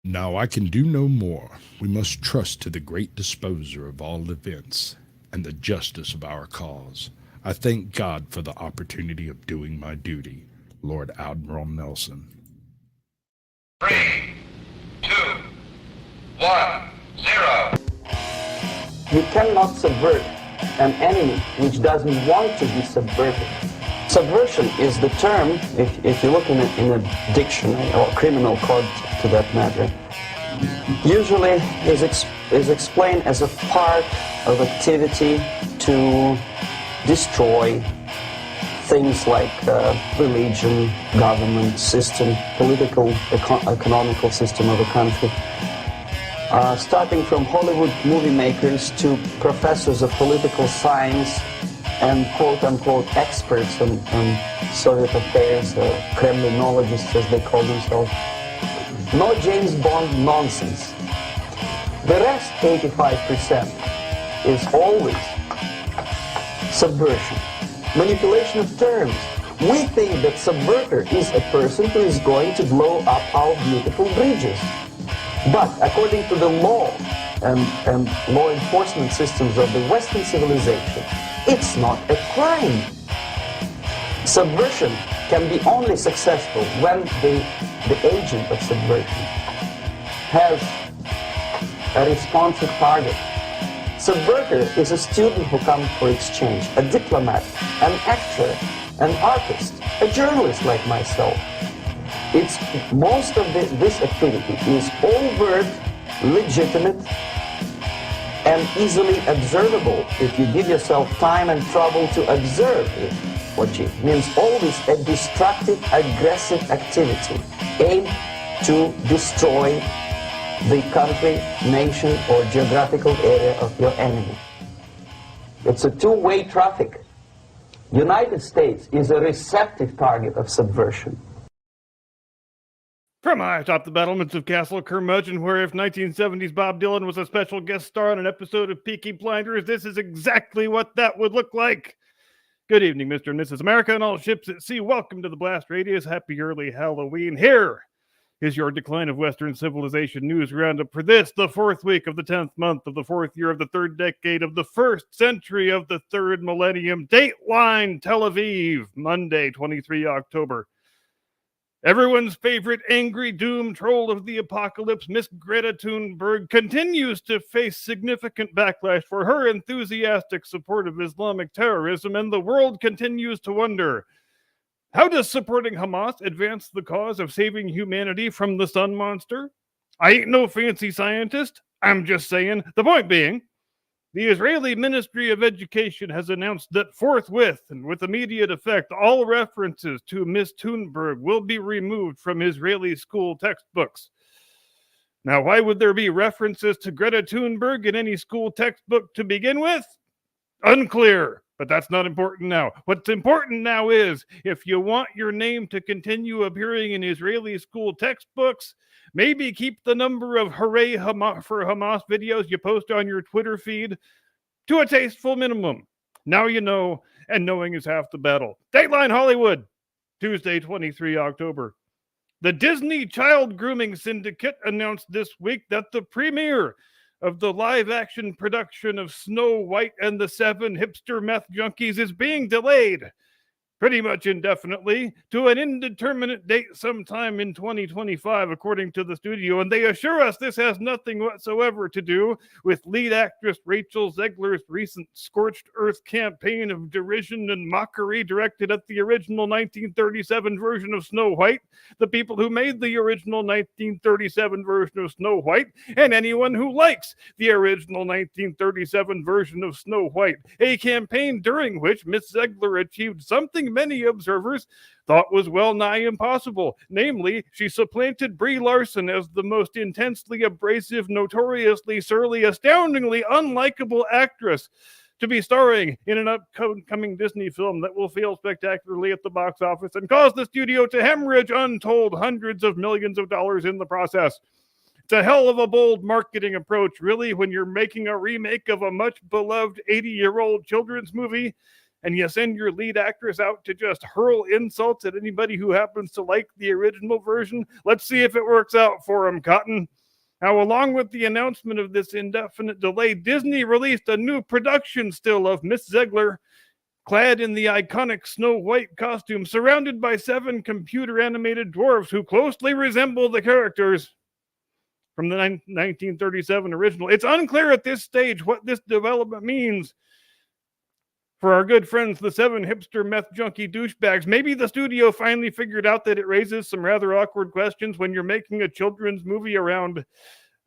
Now I can do no more. We must trust to the great disposer of all events and the justice of our cause. I thank God for the opportunity of doing my duty. Lord Admiral Nelson. Three, two, one, zero. You cannot subvert an enemy which doesn't want to be subverted. Subversion is the term, if you look in a dictionary or criminal code to that matter, usually is explained as a part of activity to destroy things like religion, government system, political, economical system of a country. Starting from Hollywood movie makers to professors of political science and quote-unquote experts on Soviet affairs, Kremlinologists as they call themselves. No James Bond nonsense. The rest, 85%, is always subversion, manipulation of terms. We think that subverter is a person who is going to blow up our beautiful bridges. But according to the law and law enforcement systems of the Western civilization, it's not a crime. Subversion can be only successful when the agent of subversion has a responsive target. Subverter is a student who comes for exchange, a diplomat, an actor, an artist, a journalist like myself. It's most of this activity is overt, legitimate, and easily observable if you give yourself time and trouble to observe it, which means always a destructive, aggressive activity aimed to destroy the country, nation, or geographical area of your enemy. It's a two-way traffic. United States is a receptive target of subversion. From high atop the battlements of Castle Curmudgeon, where if 1970s Bob Dylan was a special guest star on an episode of Peaky Blinders, this is exactly what that would look like. Good evening, Mr. and Mrs. America and all ships at sea. Welcome to the Blast Radius. Happy early Halloween. Here is your Decline of Western Civilization news roundup for this, the fourth week of the 10th month of the fourth year of the third decade of the first century of the third millennium. Dateline, Tel Aviv, Monday, 23 October. Everyone's favorite angry doom troll of the apocalypse, Miss Greta Thunberg, continues to face significant backlash for her enthusiastic support of Islamic terrorism, and the world continues to wonder, how does supporting Hamas advance the cause of saving humanity from the sun monster? I ain't no fancy scientist. I'm just saying. The point being, the Israeli Ministry of Education has announced that forthwith and with immediate effect, all references to Miss Thunberg will be removed from Israeli school textbooks. Now, why would there be references to Greta Thunberg in any school textbook to begin with? Unclear, but that's not important now. What's important now is, if you want your name to continue appearing in Israeli school textbooks, maybe keep the number of Hooray for Hamas videos you post on your Twitter feed to a tasteful minimum. Now you know, and knowing is half the battle. Dateline Hollywood, Tuesday, 23 October. The Disney Child Grooming Syndicate announced this week that the premiere of the live-action production of Snow White and the Seven Hipster Meth Junkies is being delayed, pretty much indefinitely, to an indeterminate date sometime in 2025, according to the studio. And they assure us this has nothing whatsoever to do with lead actress Rachel Zegler's recent scorched earth campaign of derision and mockery directed at the original 1937 version of Snow White, the people who made the original 1937 version of Snow White, and anyone who likes the original 1937 version of Snow White, a campaign during which Miss Zegler achieved something many observers thought was well nigh impossible. Namely, she supplanted Brie Larson as the most intensely abrasive, notoriously surly, astoundingly unlikable actress to be starring in an upcoming Disney film that will fail spectacularly at the box office and cause the studio to hemorrhage untold hundreds of millions of dollars in the process. It's a hell of a bold marketing approach, really, when you're making a remake of a much beloved 80-year-old children's movie and you send your lead actress out to just hurl insults at anybody who happens to like the original version. Let's see if it works out for him, Cotton. Now, along with the announcement of this indefinite delay, Disney released a new production still of Miss Zegler, clad in the iconic Snow White costume, surrounded by 7 computer-animated dwarfs who closely resemble the characters from the 1937 original. It's unclear at this stage what this development means for our good friends, the 7 hipster meth junkie douchebags. Maybe the studio finally figured out that it raises some rather awkward questions when you're making a children's movie around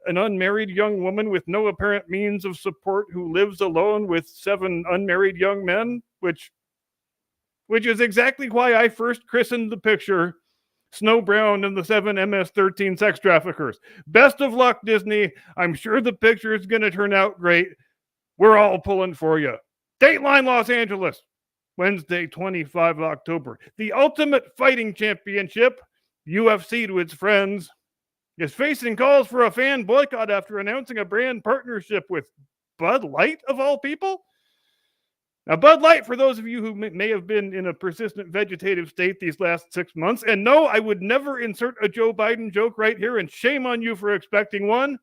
an unmarried young woman with no apparent means of support who lives alone with 7 unmarried young men, which is exactly why I first christened the picture Snow Brown and the 7 MS-13 sex traffickers. Best of luck, Disney. I'm sure the picture is going to turn out great. We're all pulling for you. Dateline Los Angeles, Wednesday, 25 October. The Ultimate Fighting Championship, UFC to its friends, is facing calls for a fan boycott after announcing a brand partnership with Bud Light, of all people. Now, Bud Light, for those of you who may have been in a persistent vegetative state these last 6 months, and no, I would never insert a Joe Biden joke right here, and shame on you for expecting one.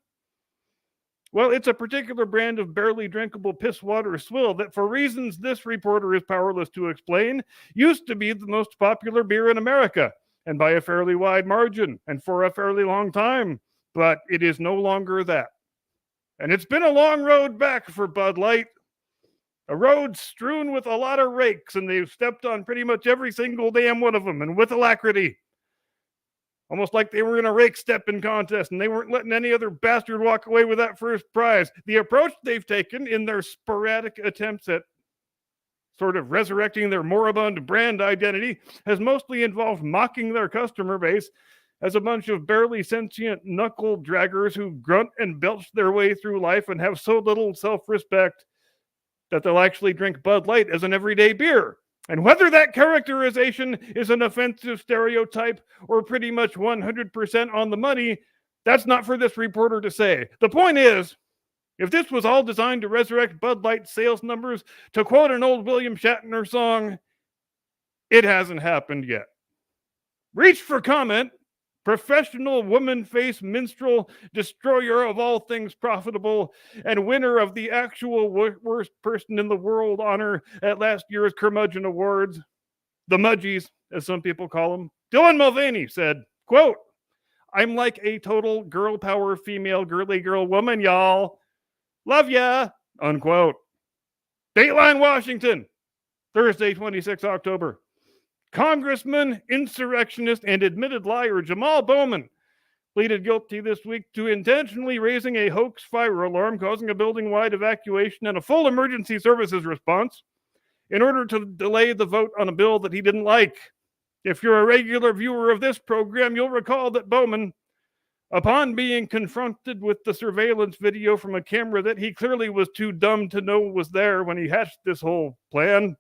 Well, it's a particular brand of barely drinkable piss water swill that, for reasons this reporter is powerless to explain, used to be the most popular beer in America, and by a fairly wide margin, and for a fairly long time. But it is no longer that. And it's been a long road back for Bud Light. A road strewn with a lot of rakes, and they've stepped on pretty much every single damn one of them, and with alacrity. Almost like they were in a rake stepping contest, and they weren't letting any other bastard walk away with that first prize. The approach they've taken in their sporadic attempts at sort of resurrecting their moribund brand identity has mostly involved mocking their customer base as a bunch of barely sentient knuckle draggers who grunt and belch their way through life and have so little self-respect that they'll actually drink Bud Light as an everyday beer. And whether that characterization is an offensive stereotype or pretty much 100% on the money, that's not for this reporter to say. The point is, if this was all designed to resurrect Bud Light sales numbers, to quote an old William Shatner song, it hasn't happened yet. Reach for comment. Professional woman face minstrel, destroyer of all things profitable, and winner of the actual worst person in the world honor at last year's Curmudgeon Awards, the Mudgies, as some people call them, Dylan Mulvaney said, quote, "I'm like a total girl power female girly girl woman, y'all. Love ya," unquote. Dateline Washington, Thursday, 26 October. Congressman, insurrectionist, and admitted liar Jamal Bowman pleaded guilty this week to intentionally raising a hoax fire alarm, causing a building-wide evacuation and a full emergency services response in order to delay the vote on a bill that he didn't like. If you're a regular viewer of this program, you'll recall that Bowman, upon being confronted with the surveillance video from a camera that he clearly was too dumb to know was there when he hatched this whole plan,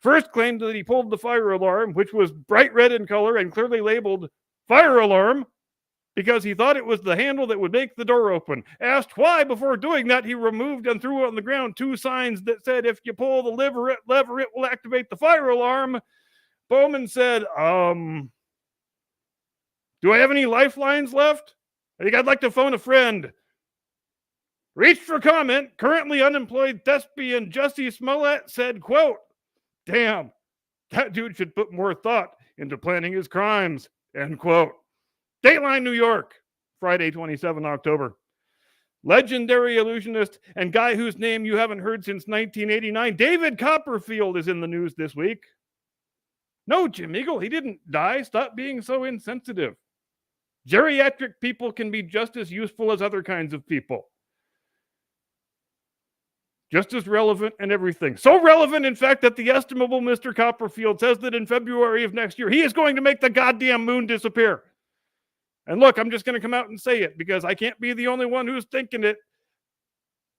first claimed that he pulled the fire alarm, which was bright red in color and clearly labeled fire alarm, because he thought it was the handle that would make the door open. Asked why, before doing that, he removed and threw on the ground 2 signs that said, "If you pull the lever, it will activate the fire alarm." Bowman said, do I have any lifelines left? I think I'd like to phone a friend. Reached for comment. Currently unemployed thespian Jussie Smollett said, quote, "Damn, that dude should put more thought into planning his crimes," end quote. Dateline New York, Friday, 27 October. Legendary illusionist and guy whose name you haven't heard since 1989, David Copperfield, is in the news this week. No, Jim Eagle, he didn't die. Stop being so insensitive. Geriatric people can be just as useful as other kinds of people. Just as relevant and everything. So relevant, in fact, that the estimable Mr. Copperfield says that in February of next year, he is going to make the goddamn moon disappear. And look, I'm just going to come out and say it because I can't be the only one who's thinking it.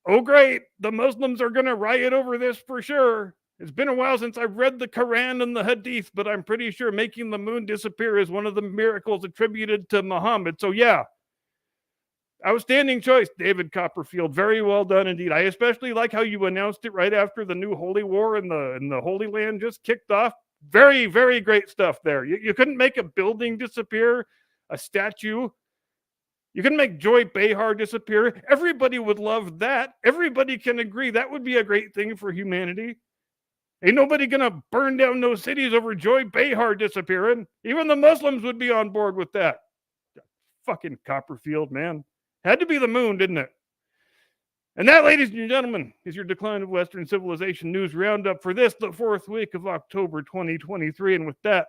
Oh, great. The Muslims are going to riot over this for sure. It's been a while since I've read the Quran and the Hadith, but I'm pretty sure making the moon disappear is one of the miracles attributed to Muhammad. So yeah, Outstanding choice, David Copperfield. Very well done indeed. I especially like how you announced it right after the new Holy War in the Holy Land just kicked off. Very, very great stuff there. You couldn't make a building disappear, a statue. You couldn't make Joy Behar disappear. Everybody would love that. Everybody can agree that would be a great thing for humanity. Ain't nobody gonna burn down those cities over Joy Behar disappearing. Even the Muslims would be on board with that. Fucking Copperfield, man. Had to be the moon, didn't it? And that, ladies and gentlemen, is your Decline of Western Civilization news roundup for this, the fourth week of October 2023. And with that,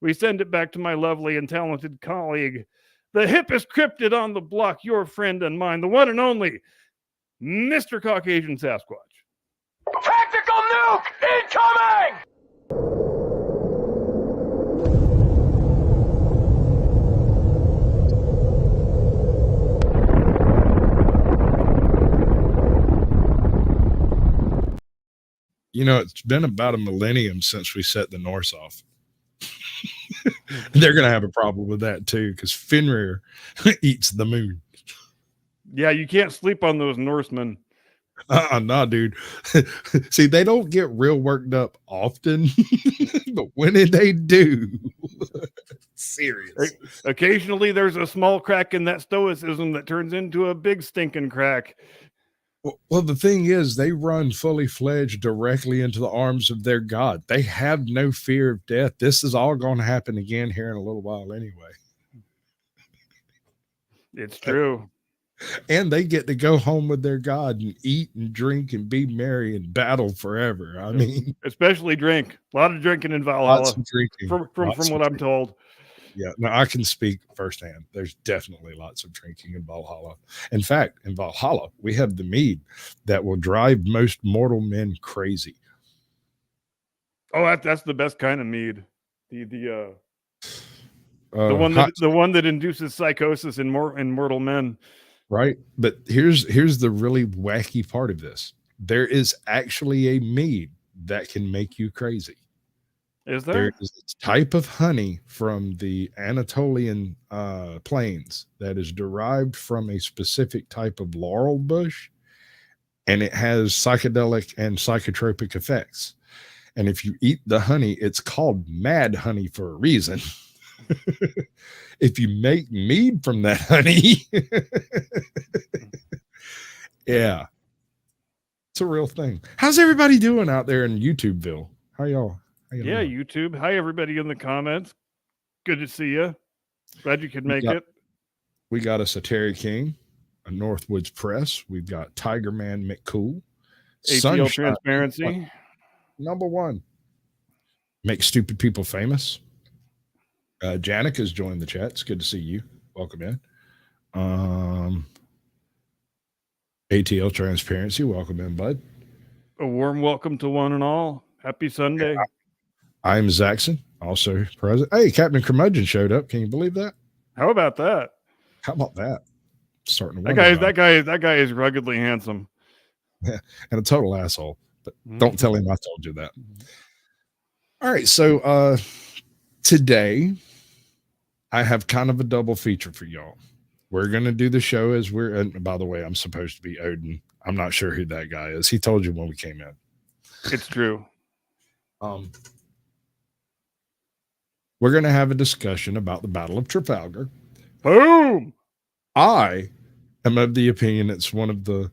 we send it back to my lovely and talented colleague, the hippest cryptid on the block, your friend and mine, the one and only Mr. Caucasian Sasquatch. Tactical nuke incoming! You know, it's been about a millennium since we set the Norse off. They're going to have a problem with that too, because Fenrir eats the moon. Yeah, you can't sleep on those Norsemen. Nah, dude. See, they don't get real worked up often, but when they do, serious. Occasionally, there's a small crack in that stoicism that turns into a big stinking crack. Well, the thing is, they run fully fledged directly into the arms of their god. They have no fear of death. This is all going to happen again here in a little while anyway. It's true. And they get to go home with their god and eat and drink and be merry and battle forever. I mean, especially drink. A lot of drinking in Valhalla. Lots of drinking. From what I'm told. Yeah, no, I can speak firsthand. There's definitely lots of drinking in Valhalla. In fact, in Valhalla, we have the mead that will drive most mortal men crazy. Oh, that's the best kind of mead. The one that induces psychosis in mortal men. Right, but here's the really wacky part of this. There is actually a mead that can make you crazy. Is there? There is a type of honey from the Anatolian plains that is derived from a specific type of laurel bush, and it has psychedelic and psychotropic effects. And if you eat the honey, it's called mad honey for a reason. If you make mead from that honey, yeah, it's a real thing. How's everybody doing out there in YouTubeville? How y'all yeah, doing? YouTube. Hi, everybody in the comments. Good to see you. Glad you could make it. We got us a Terry King, a Northwoods Press. We've got Tiger Man McCool. ATL Transparency. Number one. Make stupid people famous. Janik has joined the chat. It's good to see you. Welcome in. ATL Transparency. Welcome in, bud. A warm welcome to one and all. Happy Sunday. Yeah, I'm Zaxxon, also present. Hey, Captain Curmudgeon showed up. Can you believe that? How about that? How about that? Starting to that guy is ruggedly handsome. Yeah, and a total asshole. But don't tell him I told you that. All right, so today I have kind of a double feature for y'all. We're going to do the show as and by the way, I'm supposed to be Odin. I'm not sure who that guy is. He told you when we came in. It's true. We're going to have a discussion about the Battle of Trafalgar. Boom! I am of the opinion it's one of the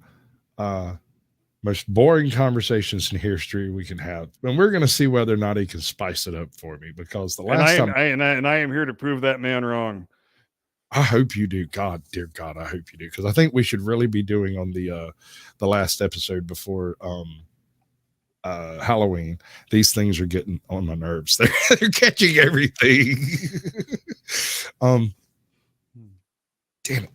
most boring conversations in history we can have, and we're going to see whether or not he can spice it up for me. Because the last time, I am here to prove that man wrong. I hope you do. God, dear God, I hope you do, because I think we should really be doing on the last episode before Halloween. These things are getting on my nerves. They're catching everything. Damn it.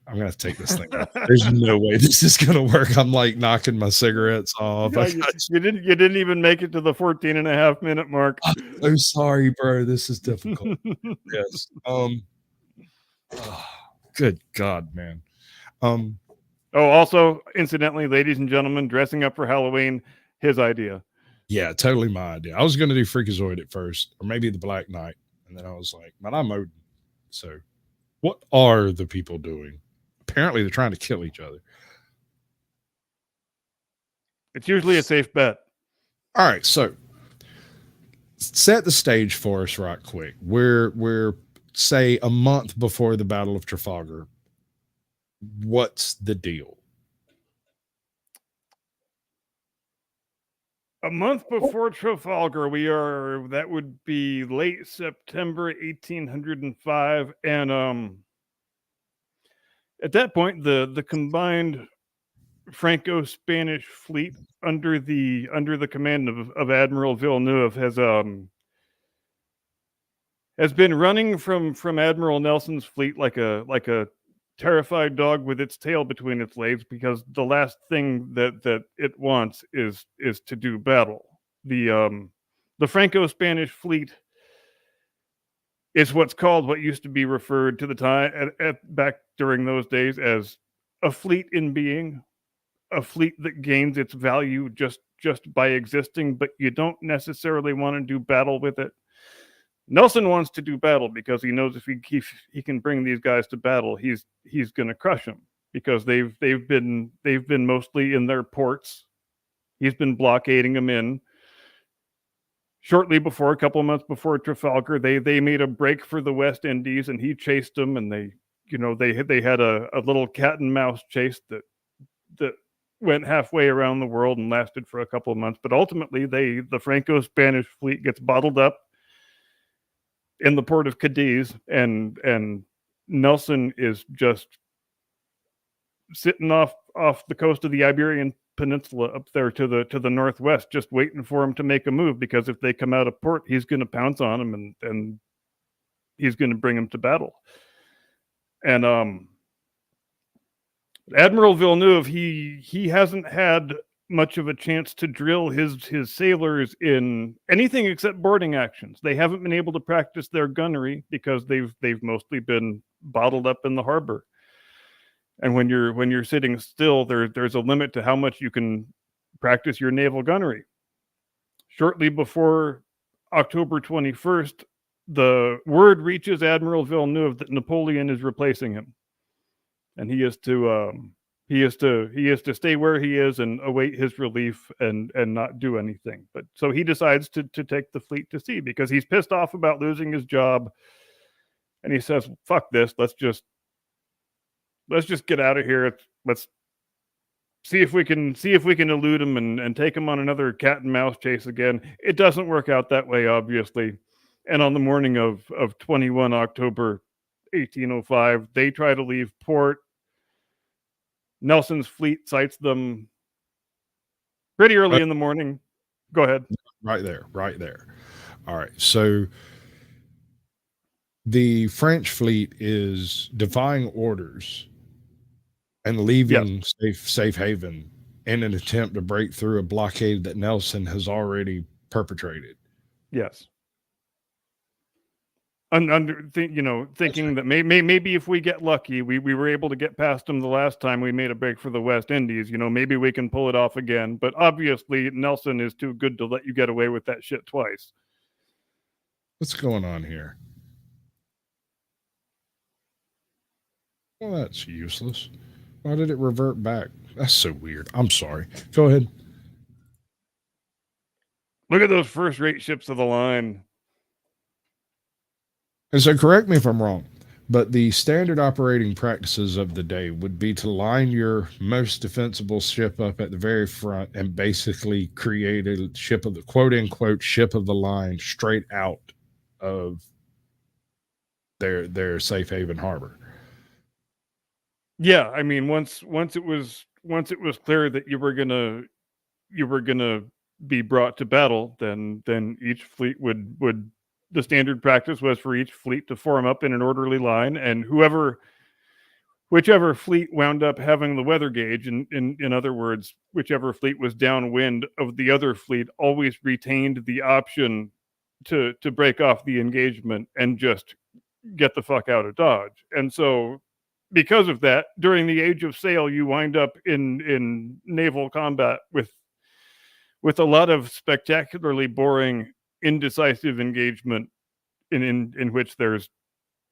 I'm gonna have to take this thing off. There's no way this is gonna work. I'm like knocking my cigarettes off. Yeah, you didn't even make it to the 14.5-minute mark. I'm so sorry, bro. This is difficult. Yes. Good God, man. Also, incidentally, ladies and gentlemen, dressing up for Halloween, his idea. Yeah, totally my idea. I was gonna do Freakazoid at first, or maybe the Black Knight, and then I was like, man, I'm Odin. So what are the people doing? apparently they're trying to kill each other. It's usually a safe bet. All right, so set the stage for us right quick. We're say a month before the Battle of Trafalgar. What's the deal? A month before Trafalgar, that would be late September 1805, and at that point the combined Franco-Spanish fleet under the command of Admiral Villeneuve has been running from Admiral Nelson's fleet like a terrified dog with its tail between its legs, because the last thing that it wants is to do battle. The Franco-Spanish fleet is what used to be referred to the time back during those days as a fleet in being, a fleet that gains its value just by existing, but you don't necessarily want to do battle with it. Nelson wants to do battle because he knows if he can bring these guys to battle, he's going to crush them, because they've been mostly in their ports. He's been blockading them in. Shortly before, a couple of months before Trafalgar, they made a break for the West Indies, and he chased them, and they had a little cat and mouse chase that went halfway around the world and lasted for a couple of months. But ultimately, the Franco-Spanish fleet gets bottled up in the port of Cadiz, and Nelson is just sitting off the coast of the Iberian Peninsula up there to the northwest, just waiting for him to make a move, because if they come out of port, he's going to pounce on them and he's going to bring them to battle. And Admiral Villeneuve, he hasn't had much of a chance to drill his sailors in anything except boarding actions. They haven't been able to practice their gunnery because they've mostly been bottled up in the harbor. And when you're sitting still, there's a limit to how much you can practice your naval gunnery. Shortly before October 21st, the word reaches Admiral Villeneuve that Napoleon is replacing him, and he is to stay where he is and await his relief and not do anything. But so he decides to take the fleet to sea, because he's pissed off about losing his job, and he says, "Fuck this! Let's just get out of here. Let's see if we can elude him and take him on another cat and mouse chase again." It doesn't work out that way, obviously. And on the morning of 21 October 1805, they try to leave port. Nelson's fleet sights them pretty early in the morning. Go ahead. Right there. All right. So the French fleet is defying orders and leaving safe haven in an attempt to break through a blockade that Nelson has already perpetrated. Yes. Thinking that maybe if we get lucky, we were able to get past them the last time we made a break for the West Indies. Maybe we can pull it off again. But obviously, Nelson is too good to let you get away with that shit twice. What's going on here? Well, that's useless. Why did it revert back? That's so weird. I'm sorry. Go ahead. Look at those first-rate ships of the line. And so correct me if I'm wrong, but the standard operating practices of the day would be to line your most defensible ship up at the very front and basically create a ship of the quote-unquote ship of the line straight out of their safe haven harbor. Yeah, I mean, once it was clear that you were gonna be brought to battle, then each fleet would the standard practice was for each fleet to form up in an orderly line, and whichever fleet wound up having the weather gauge, in other words, whichever fleet was downwind of the other fleet, always retained the option to break off the engagement and just get the fuck out of Dodge. And so, because of that, during the Age of Sail, you wind up in naval combat with a lot of spectacularly boring, indecisive engagement in which there's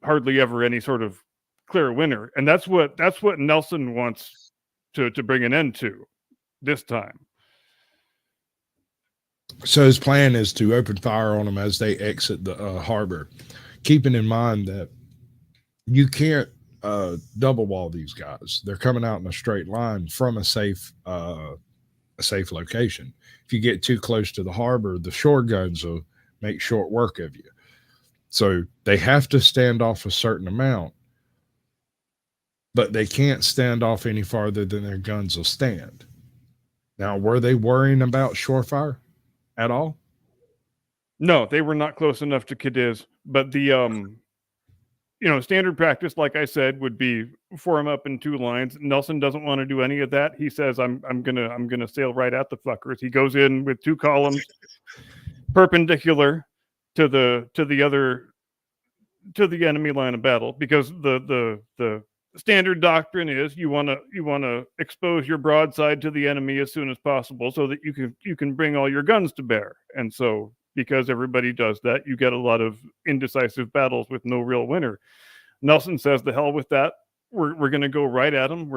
hardly ever any sort of declare a winner, and that's what Nelson wants to bring an end to this time. So his plan is to open fire on them as they exit the harbor, keeping in mind that you can't double wall these guys. They're coming out in a straight line from a safe location. If you get too close to the harbor, the shore guns will make short work of you. So they have to stand off a certain amount, but they can't stand off any farther than their guns will stand. Now, were they worrying about shore fire at all? No, they were not close enough to Cadiz, but the standard practice, like I said, would be form up in two lines. Nelson doesn't want to do any of that. He says, I'm gonna sail right at the fuckers. He goes in with two columns perpendicular to the enemy line of battle, because the standard doctrine is you want to expose your broadside to the enemy as soon as possible so that you can bring all your guns to bear. And so, because everybody does that, you get a lot of indecisive battles with no real winner. Nelson says, the hell with that. We're going to go right at them.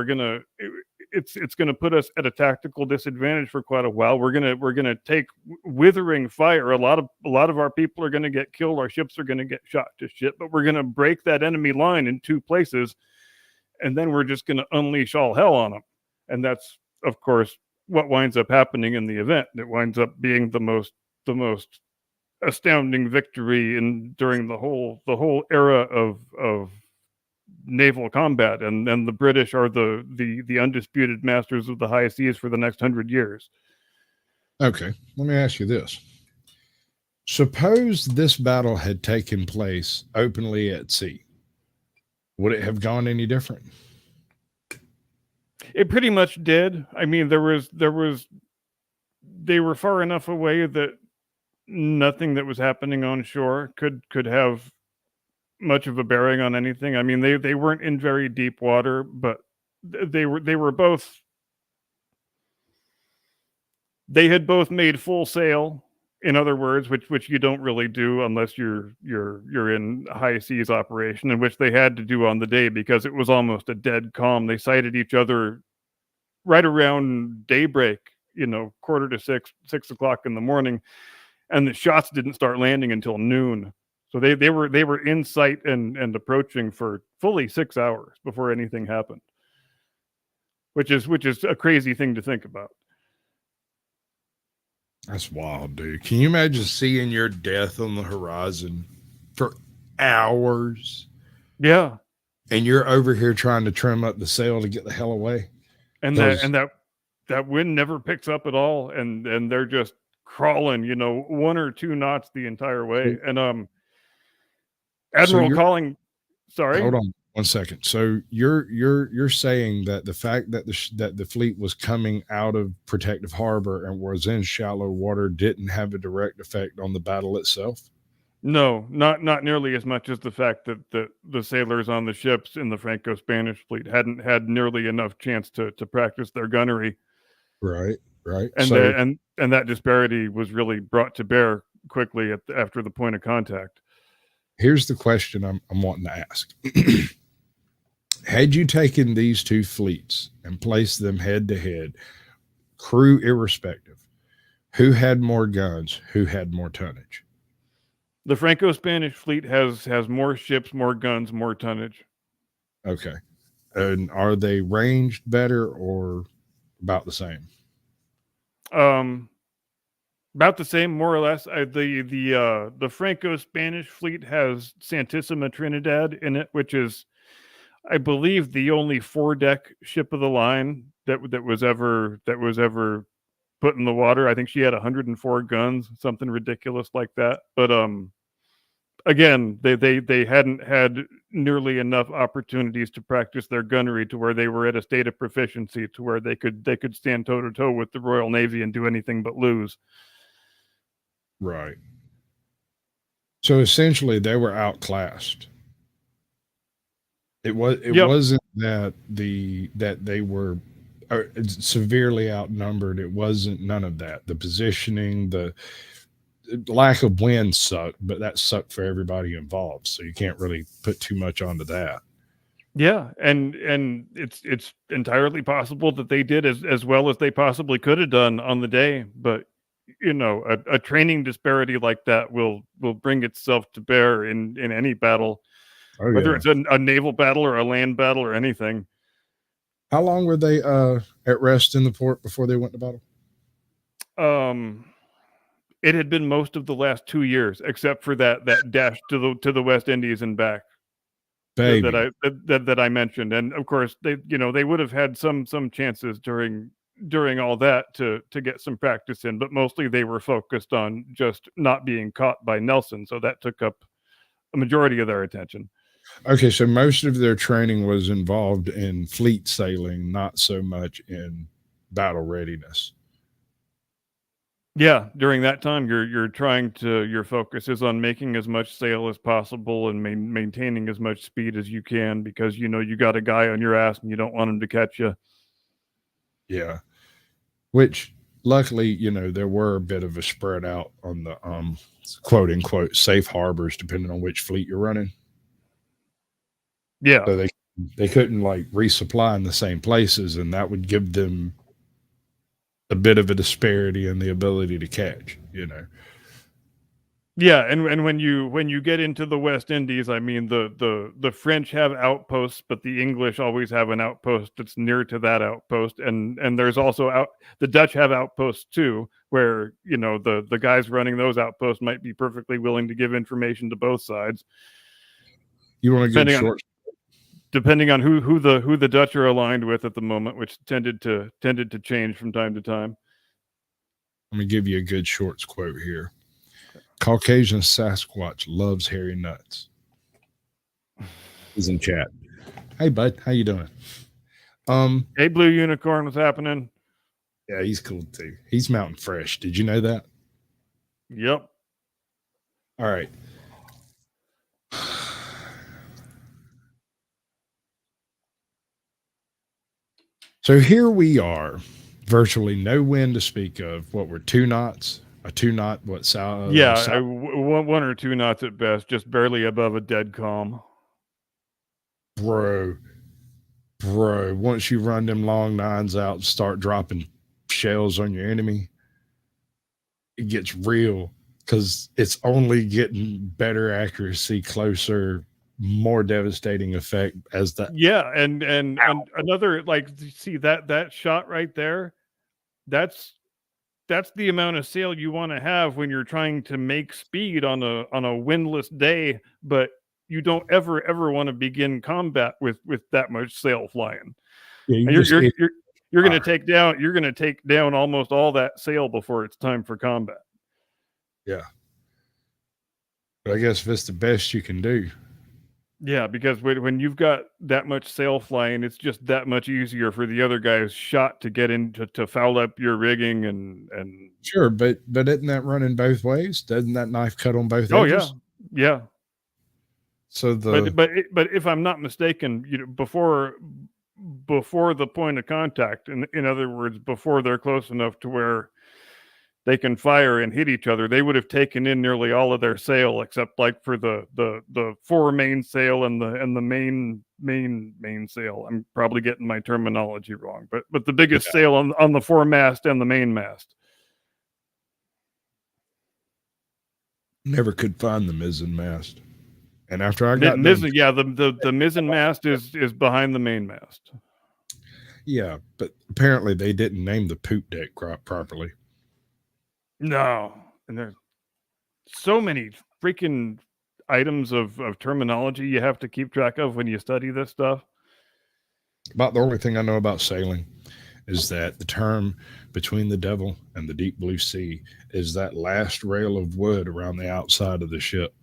It's going to put us at a tactical disadvantage for quite a while. We're going to take withering fire. A lot of our people are going to get killed. Our ships are going to get shot to shit, but we're going to break that enemy line in two places. And then we're just going to unleash all hell on them. And that's, of course, what winds up happening in the event. It winds up being the most astounding victory during the whole era of naval combat, and the British are the undisputed masters of the high seas for the next 100 years. Okay, let me ask you this. Suppose this battle had taken place openly at sea. Would it have gone any different? It pretty much did. I mean, they were far enough away that nothing that was happening on shore could have much of a bearing on anything. I mean, they weren't in very deep water, but they had both made full sail, in other words, which you don't really do unless you're in high seas operation, and which they had to do on the day because it was almost a dead calm. They sighted each other right around daybreak, 5:45, 6 o'clock in the morning, and the shots didn't start landing until noon. So they were in sight and approaching for fully 6 hours before anything happened, which is a crazy thing to think about. That's wild, dude. Can you imagine seeing your death on the horizon for hours? Yeah. And you're over here trying to trim up the sail to get the hell away. And that wind never picks up at all, and they're just crawling, 1 or 2 knots the entire way. And Admiral sorry. Hold on 1 second. So you're saying that the fact that the fleet was coming out of protective harbor and was in shallow water didn't have a direct effect on the battle itself? No, not nearly as much as the fact that the sailors on the ships in the Franco-Spanish fleet hadn't had nearly enough chance to practice their gunnery. Right. And and that disparity was really brought to bear quickly after the point of contact. Here's the question I'm wanting to ask. Had you taken these two fleets and placed them head to head, crew irrespective, who had more guns, who had more tonnage? The Franco-Spanish fleet has more ships, more guns, more tonnage. Okay. And are they ranged better or about the same? About the same, more or less. The Franco-Spanish fleet has Santissima Trinidad in it, which is, I believe, the only 4-deck ship of the line that was ever put in the water. I think she had 104 guns, something ridiculous like that. But again, they hadn't had nearly enough opportunities to practice their gunnery to where they were at a state of proficiency to where they could stand toe to toe with the Royal Navy and do anything but lose. Right. So essentially, they were outclassed. It wasn't that they were severely outnumbered. It wasn't none of that. The positioning, the lack of wind sucked, but that sucked for everybody involved. So you can't really put too much onto that. Yeah, and it's entirely possible that they did as well as they possibly could have done on the day, but a training disparity like that will bring itself to bear in any battle, Oh whether yeah. it's a naval battle or a land battle or anything. How long were they at rest in the port before they went to battle? It had been most of the last 2 years, except for that dash to the West Indies and back Baby. that I mentioned, and of course they would have had some chances during all that to get some practice in, but mostly they were focused on just not being caught by Nelson, so that took up a majority of their attention. Okay, so most of their training was involved in fleet sailing, not so much in battle readiness. Yeah, during that time, your focus is on making as much sail as possible and maintaining as much speed as you can, because you got a guy on your ass and you don't want him to catch you. Yeah. Which luckily, there were a bit of a spread out on the quote unquote safe harbors, depending on which fleet you're running. Yeah, So they couldn't like resupply in the same places, and that would give them a bit of a disparity in the ability to catch. yeah, and when you get into the West Indies, I mean the French have outposts, but the English always have an outpost that's near to that outpost, and there's also the Dutch have outposts too, where the guys running those outposts might be perfectly willing to give information to both sides, You want a good depending on short. who the Dutch are aligned with at the moment, which tended to change from time to time. Let me give you a good shorts quote here. Caucasian Sasquatch loves hairy nuts. He's in chat. Hey bud, how you doing? Hey, Blue Unicorn, what's happening? Yeah, he's cool too. He's mountain fresh. Did you know that? Yep. All right. So here we are, virtually no wind to speak of. What were 2 knots? A 2 knot, what, Yeah, one or 2 knots at best, just barely above a dead calm. bro, once you run them long nines out and start dropping shells on your enemy, it gets real because it's only getting better accuracy, closer, more devastating effect as the Yeah, and another, like, see that shot right there, that's the amount of sail you want to have when you're trying to make speed on a windless day, but you don't ever want to begin combat with that much sail flying. yeah, you And just you're going to take down almost all that sail before it's time for combat. yeah. But I guess if it's the best you can do. Yeah, because when you've got that much sail flying, it's just that much easier for the other guy's shot to get into to foul up your rigging and Sure, but isn't that running both ways? Doesn't that knife cut on both oh edges? yeah. So But if I'm not mistaken, before the point of contact, in other words, before they're close enough to where they can fire and hit each other, they would have taken in nearly all of their sail, except like for the fore mainsail and the main sail. I'm probably getting my terminology wrong, but the biggest sail on the foremast and the mainmast. never could find the mizzen mast. And after I got Mizzen, yeah, the mizzen mast is behind the mainmast. yeah, but apparently they didn't name the poop deck properly. No, and there's so many freaking items of terminology you have to keep track of when you study this stuff. About the only thing I know about sailing is that the term between the devil and the deep blue sea is that last rail of wood around the outside of the ship.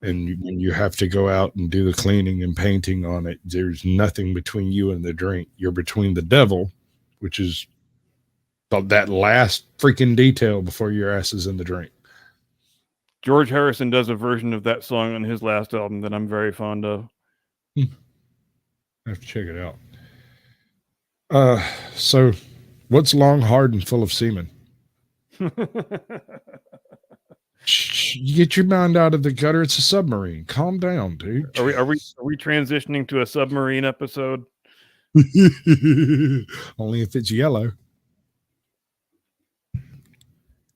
And when you have to go out and do the cleaning and painting on it, there's nothing between you and the drink. You're between the devil, which is that last freaking detail before your ass is in the drink. George Harrison does a version of that song on his last album that I'm very fond of. I have to check it out. So what's long, hard, and full of semen? Shh, you get your mind out of the gutter. It's a submarine. Calm down, dude. Are we transitioning to a submarine episode? Only if it's yellow.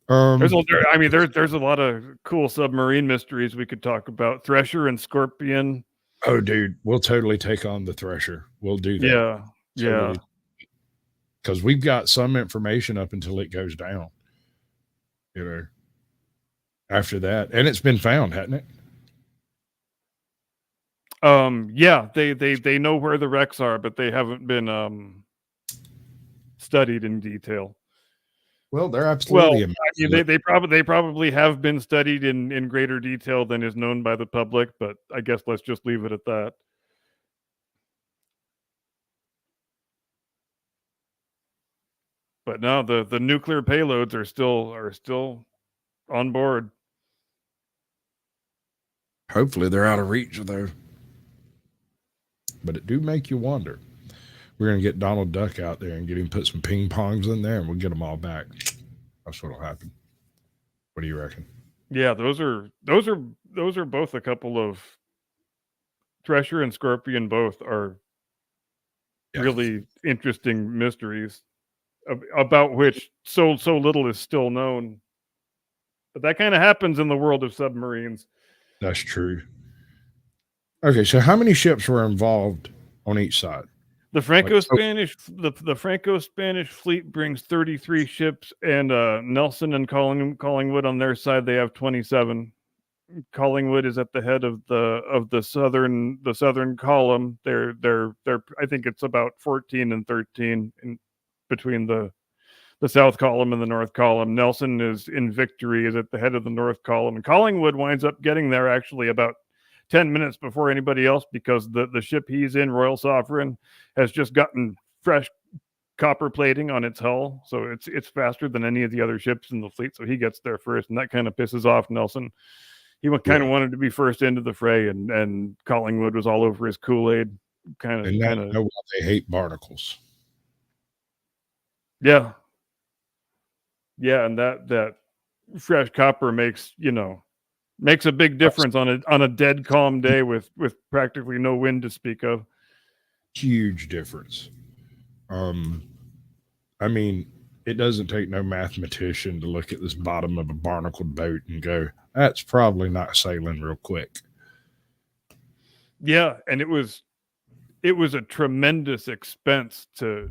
There's a lot of cool submarine mysteries we could talk about. Thresher and Scorpion. Oh, dude, we'll totally take on the Thresher. We'll do that. Yeah, Totally. Because we've got some information up until it goes down. You know, after that, and it's been found, hasn't it? Yeah, they know where the wrecks are, but they haven't been studied in detail. Well, they're absolutely. Well, they probably have been studied in greater detail than is known by the public, but I guess let's just leave it at that. But no, the nuclear payloads are still on board. Hopefully, they're out of reach, though. But it do make you wonder. We're gonna get Donald Duck out there and get him put some ping pongs in there, and we'll get them all back. That's what'll happen. What do you reckon? Yeah, those are both a couple of Thresher and Scorpion. Both are really interesting mysteries about which so little is still known. But that kind of happens in the world of submarines. That's true. Okay, so how many ships were involved on each side? The Franco-Spanish the Franco-Spanish fleet brings 33 ships, and Nelson and Collingwood on their side, they have 27. Collingwood is at the head of the southern column. They're I think it's about 14 and 13 in between the south column and the north column. Nelson is in Victory, is at the head of the north column, and Collingwood winds up getting there actually about 10 minutes before anybody else, because the ship he's in, Royal Sovereign, has just gotten fresh copper plating on its hull, so it's faster than any of the other ships in the fleet, so he gets there first, and that kind of pisses off Nelson. He kind of wanted to be first into the fray, and Collingwood was all over his Kool-Aid. Kind of know why they hate barnacles. Yeah, and that fresh copper makes a big difference on a dead calm day with practically no wind to speak of. Huge difference. I mean, it doesn't take no mathematician to look at this bottom of a barnacled boat and go, that's probably not sailing real quick. Yeah, and it was a tremendous expense to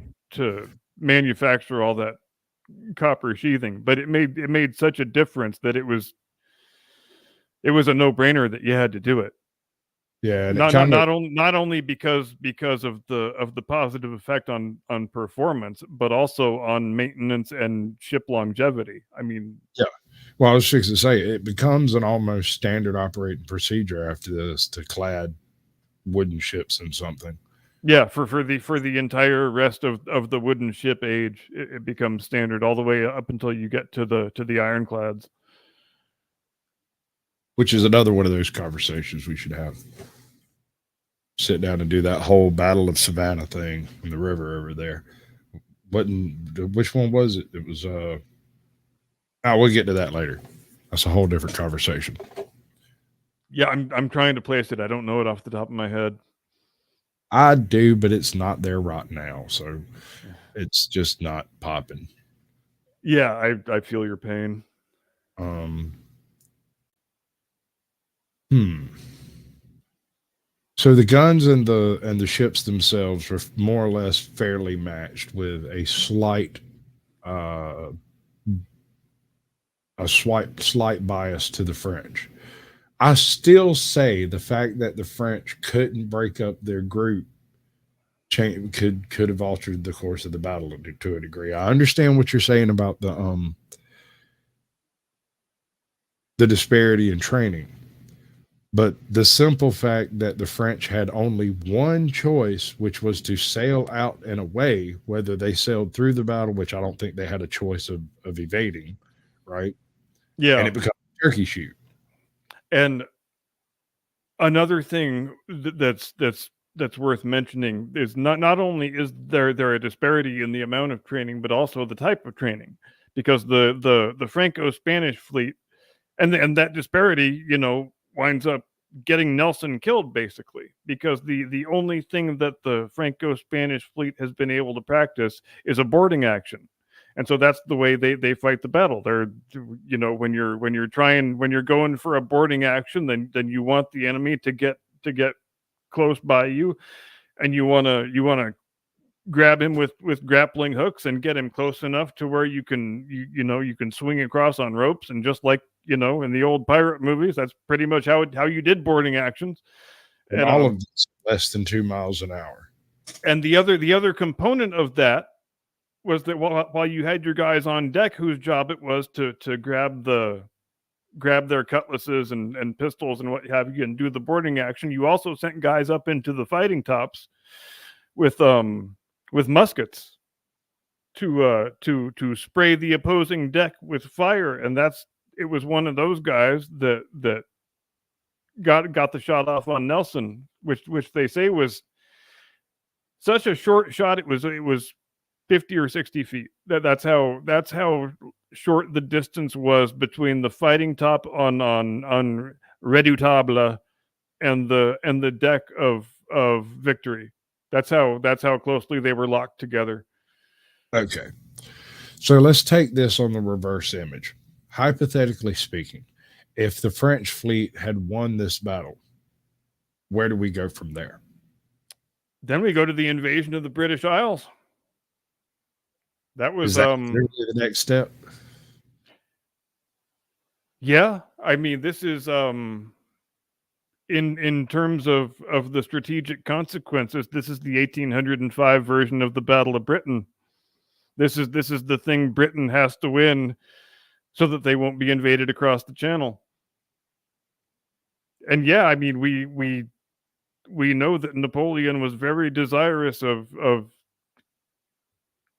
manufacture all that copper sheathing, but it made such a difference that it was a no-brainer that you had to do it. Yeah, and not only because of the positive effect on performance, but also on maintenance and ship longevity. I mean, yeah. Well, I was fixing to say it becomes an almost standard operating procedure after this to clad wooden ships in something. Yeah, for the entire rest of the wooden ship age, it becomes standard all the way up until you get to the ironclads. Which is another one of those conversations we should have. Sit down and do that whole Battle of Savannah thing in the river over there. Which one was it? It was we'll get to that later. That's a whole different conversation. Yeah, I'm trying to place it. I don't know it off the top of my head. I do, but it's not there right now, so it's just not popping. Yeah, I feel your pain. So the guns and the ships themselves were more or less fairly matched, with a slight bias to the French. I still say the fact that the French couldn't break up their group could have altered the course of the battle to a degree. I understand what you're saying about the disparity in training, but the simple fact that the French had only one choice, which was to sail out and away, whether they sailed through the battle, which I don't think they had a choice of evading, right? Yeah, and it becomes a turkey shoot. And another thing that's worth mentioning is not only is there a disparity in the amount of training, but also the type of training, because the Franco-Spanish fleet and that disparity, winds up getting Nelson killed, basically, because the only thing that the Franco-Spanish fleet has been able to practice is a boarding action. And so that's the way they fight the battle. They're, when you're going for a boarding action, then you want the enemy to get close by you, and you want to grab him with grappling hooks and get him close enough to where you can swing across on ropes. And just like in the old pirate movies, that's pretty much how you did boarding actions. And all of this less than 2 miles an hour. And the other component of that was that while you had your guys on deck whose job it was to grab their cutlasses and pistols and what have you and do the boarding action, you also sent guys up into the fighting tops with muskets to spray the opposing deck with fire. And it was one of those guys that got the shot off on Nelson, which they say was such a short shot. It was 50 or 60 feet. That's how short the distance was between the fighting top on Redoutable and the deck of Victory. That's how closely they were locked together. Okay. So let's take this on the reverse image. Hypothetically speaking, if the French fleet had won this battle, where do we go from there? Then we go to the invasion of the British Isles. That was Is that the next step? Yeah, I mean, this is in terms of the strategic consequences, this is the 1805 version of the Battle of Britain. This is the thing Britain has to win so that they won't be invaded across the channel. And yeah, I mean, we know that Napoleon was very desirous of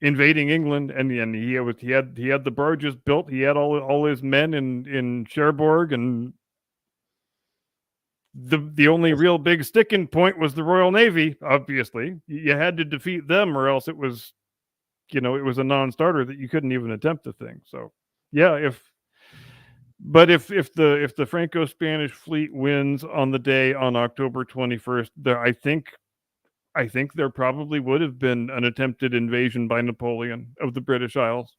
invading England, and he had the barges built. He had all his men in Cherbourg, and the only real big sticking point was the Royal Navy. Obviously, you had to defeat them, or else it was a non-starter that you couldn't even attempt the thing. So yeah, if the Franco-Spanish fleet wins on the day on October 21st, I think there probably would have been an attempted invasion by Napoleon of the British Isles.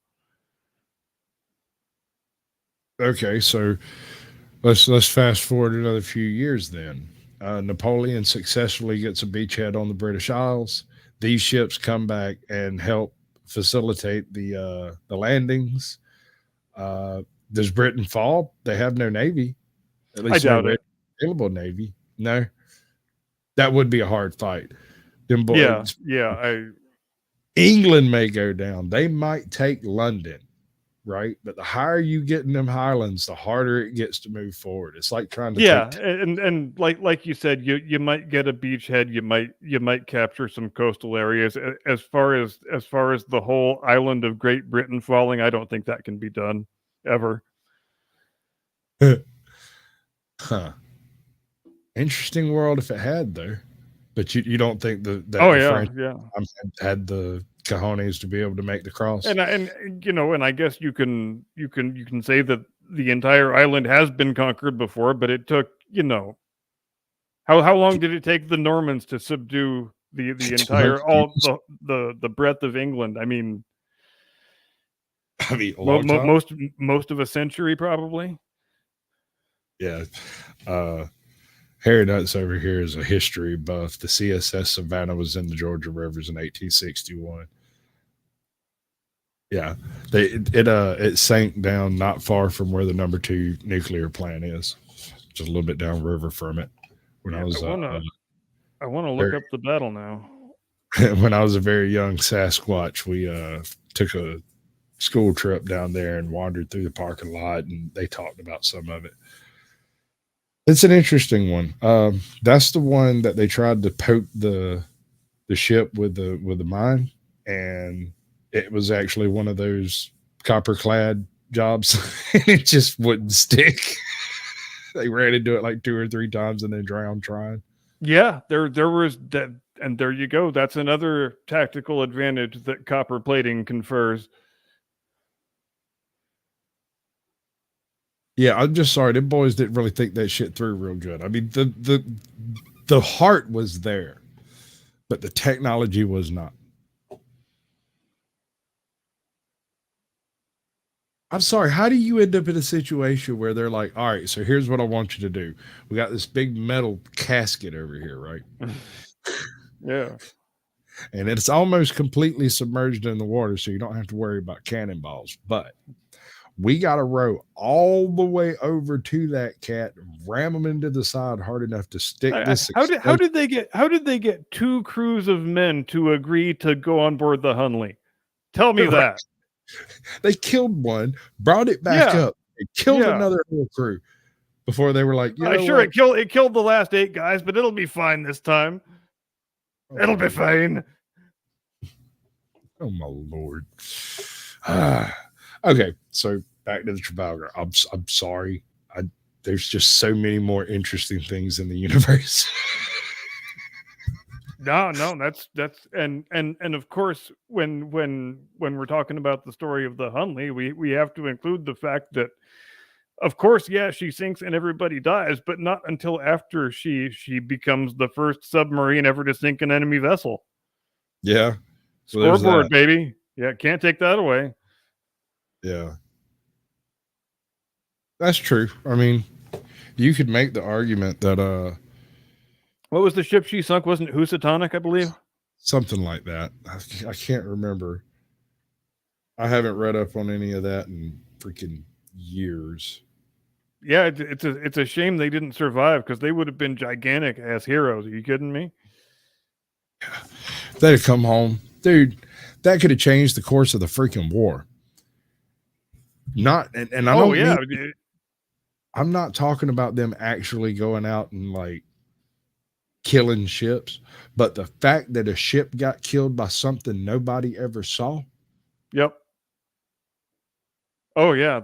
Okay, so let's fast forward another few years then. Napoleon successfully gets a beachhead on the British Isles. These ships come back and help facilitate the landings. Does Britain fall? They have no navy. At least I doubt no it. available navy. No, that would be a hard fight. Them boys, England may go down. They might take London, right? But the higher you get in them highlands, the harder it gets to move forward. It's like trying to and like you said, you might get a beachhead, you might capture some coastal areas. As far as the whole island of Great Britain falling, I don't think that can be done ever. Huh. Interesting world if it had, though. But you don't think that the French yeah had the cojones to be able to make the cross? And I guess you can say that the entire island has been conquered before, but it took how long did it take the Normans to subdue the entire the breadth of England? I mean a long time. most of a century probably. Yeah. Harry Nuts over here is a history buff. The CSS Savannah was in the Georgia rivers in 1861. Yeah, it sank down not far from where the number 2 nuclear plant is, just a little bit downriver from it. When I was, I want to look up the battle now. When I was a very young Sasquatch, we took a school trip down there and wandered through the parking lot, and they talked about some of it. It's an interesting one. That's the one that they tried to poke the ship with the mine, and it was actually one of those copper clad jobs. It just wouldn't stick. They ran into it like 2 or 3 times and then drowned trying. Yeah, there was that, and there you go. That's another tactical advantage that copper plating confers. Yeah, I'm just sorry. Them boys didn't really think that shit through real good. I mean, the heart was there, but the technology was not. I'm sorry. How do you end up in a situation where they're like, all right, so here's what I want you to do. We got this big metal casket over here, right? Yeah. And it's almost completely submerged in the water, so you don't have to worry about cannonballs. But we got to row all the way over to that cat, ram them into the side hard enough to stick this How did they get two crews of men to agree to go on board the Hunley? Tell me that. They killed one, brought it back Yeah. up, and killed another whole crew before they were like, you know Sure, what? it killed the last 8 guys, but it'll be fine this time. It'll be fine. Oh my lord. Okay, so back to the Trafalgar. I'm sorry. There's just so many more interesting things in the universe. No, that's and of course when we're talking about the story of the Hunley, we have to include the fact that of course, yeah, she sinks and everybody dies, but not until after she becomes the first submarine ever to sink an enemy vessel. Yeah. Scoreboard, baby. Yeah, can't take that away. Yeah. That's true. I mean, you could make the argument that what was the ship she sunk? Wasn't it Housatonic, I believe? Something like that. I can't remember. I haven't read up on any of that in freaking years. Yeah, it's a shame they didn't survive because they would have been gigantic as heroes. Are you kidding me? They'd have come home, dude. That could have changed the course of the freaking war. Not, and I don't. Yeah. I'm not talking about them actually going out and like killing ships, but the fact that a ship got killed by something nobody ever saw. Yep. Oh yeah,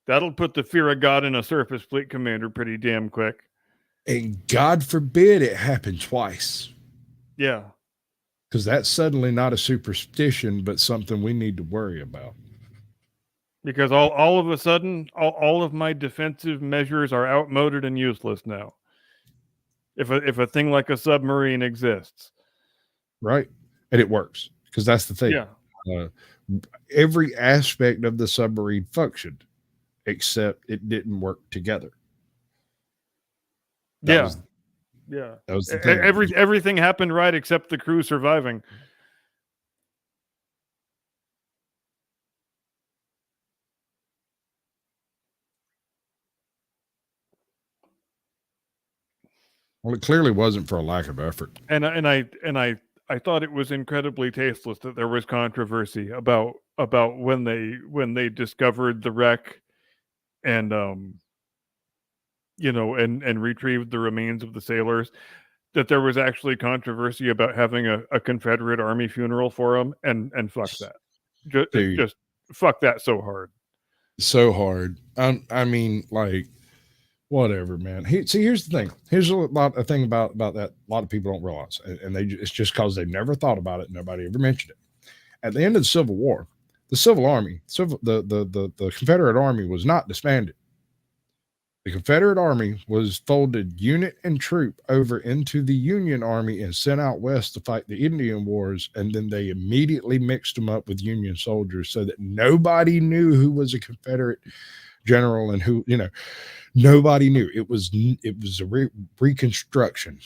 that'll put the fear of God in a surface fleet commander pretty damn quick. And God forbid it happened twice. Yeah. Because that's suddenly not a superstition, but something we need to worry about. Because all of a sudden, all of my defensive measures are outmoded and useless now. If a thing like a submarine exists. Right. And it works. Because that's the thing. Yeah. Every aspect of the submarine functioned, except it didn't work together. That was the thing. Everything happened right except the crew surviving. Well, it clearly wasn't for a lack of effort. And I thought it was incredibly tasteless that there was controversy about when they discovered the wreck and and retrieved the remains of the sailors, that there was actually controversy about having a Confederate Army funeral for them, and fuck that. Just fuck that so hard. So hard. I mean, like, whatever, man. Here's the thing. Here's a thing about that. A lot of people don't realize, and it's just because they've never thought about it. Nobody ever mentioned it. At the end of the Civil War, the Confederate Army was not disbanded. The Confederate Army was folded unit and troop over into the Union Army and sent out west to fight the Indian Wars, and then they immediately mixed them up with Union soldiers so that nobody knew who was a Confederate general and who, nobody knew. It was a reconstruction.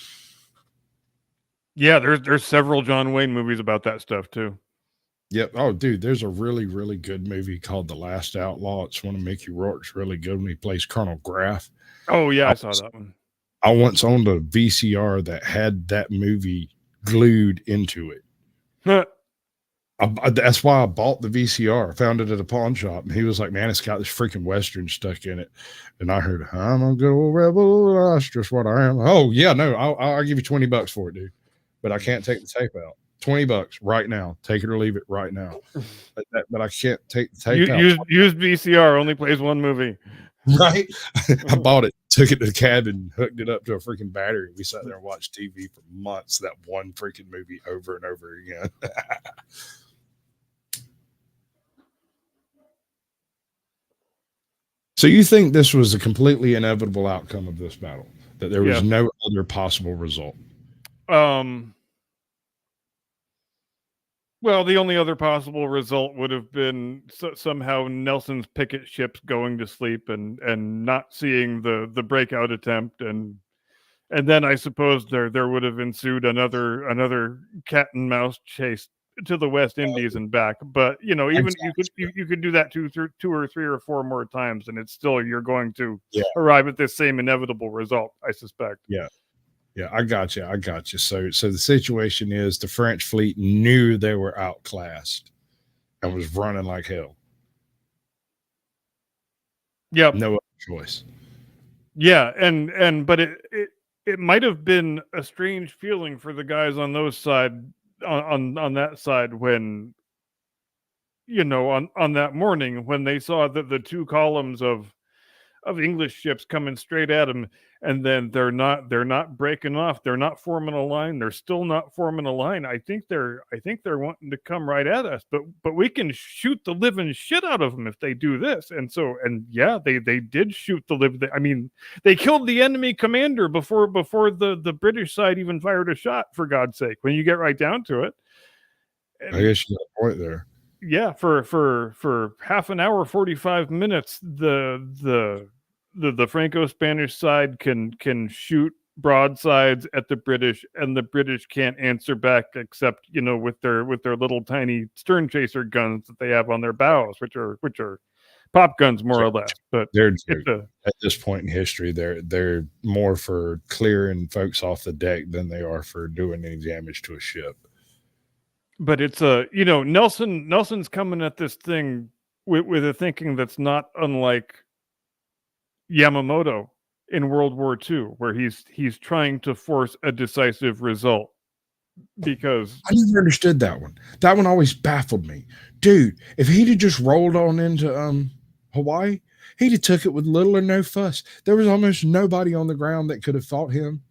Yeah, there's several John Wayne movies about that stuff too. Yep. Oh, dude, there's a really, really good movie called The Last Outlaw. It's one of Mickey Rourke's really good when he plays Colonel Graff. Oh, yeah, I saw that one. I once owned a VCR that had that movie glued into it. That's why I bought the VCR. I found it at a pawn shop, and he was like, man, it's got this freaking Western stuck in it. And I heard, I'm a good old rebel. That's just what I am. Oh, yeah, no, I'll give you $20 for it, dude. But I can't take the tape out. $20 right now. Take it or leave it right now. But I can't take the tape out. Used VCR only plays one movie. Right? I bought it, took it to the cabin, hooked it up to a freaking battery. We sat there and watched TV for months, that one freaking movie over and over again. So you think this was a completely inevitable outcome of this battle? That there was Yeah. no other possible result? Well, the only other possible result would have been somehow Nelson's picket ships going to sleep and not seeing the breakout attempt, and then I suppose there would have ensued another cat and mouse chase to the West Indies and back. But even you could do that two or three or four more times, and it's still you're going to Yeah. arrive at this same inevitable result, I suspect. Yeah. Yeah, I got you. So the situation is the French fleet knew they were outclassed and was running like hell. Yep. No other choice. Yeah, but it might have been a strange feeling for the guys on those side on that side when on that morning when they saw that the two columns of English ships coming straight at them, and then they're not breaking off, they're not forming a line, they're still not forming a line. I think they're wanting to come right at us, but we can shoot the living shit out of them if they do this. And yeah, they did shoot the living. I mean, they killed the enemy commander before the British side even fired a shot, for God's sake, when you get right down to it. And I guess you got a point there. yeah, for half an hour, 45 minutes, the Franco-Spanish side can shoot broadsides at the British, and the British can't answer back except with their little tiny stern chaser guns that they have on their bows, which are pop guns more or less. But at this point in history, they're more for clearing folks off the deck than they are for doing any damage to a ship. But it's Nelson's coming at this thing with a thinking that's not unlike Yamamoto in World War II, where he's trying to force a decisive result. Because I never understood that one. That one always baffled me. Dude, if he'd have just rolled on into Hawaii, he'd have took it with little or no fuss. There was almost nobody on the ground that could have fought him.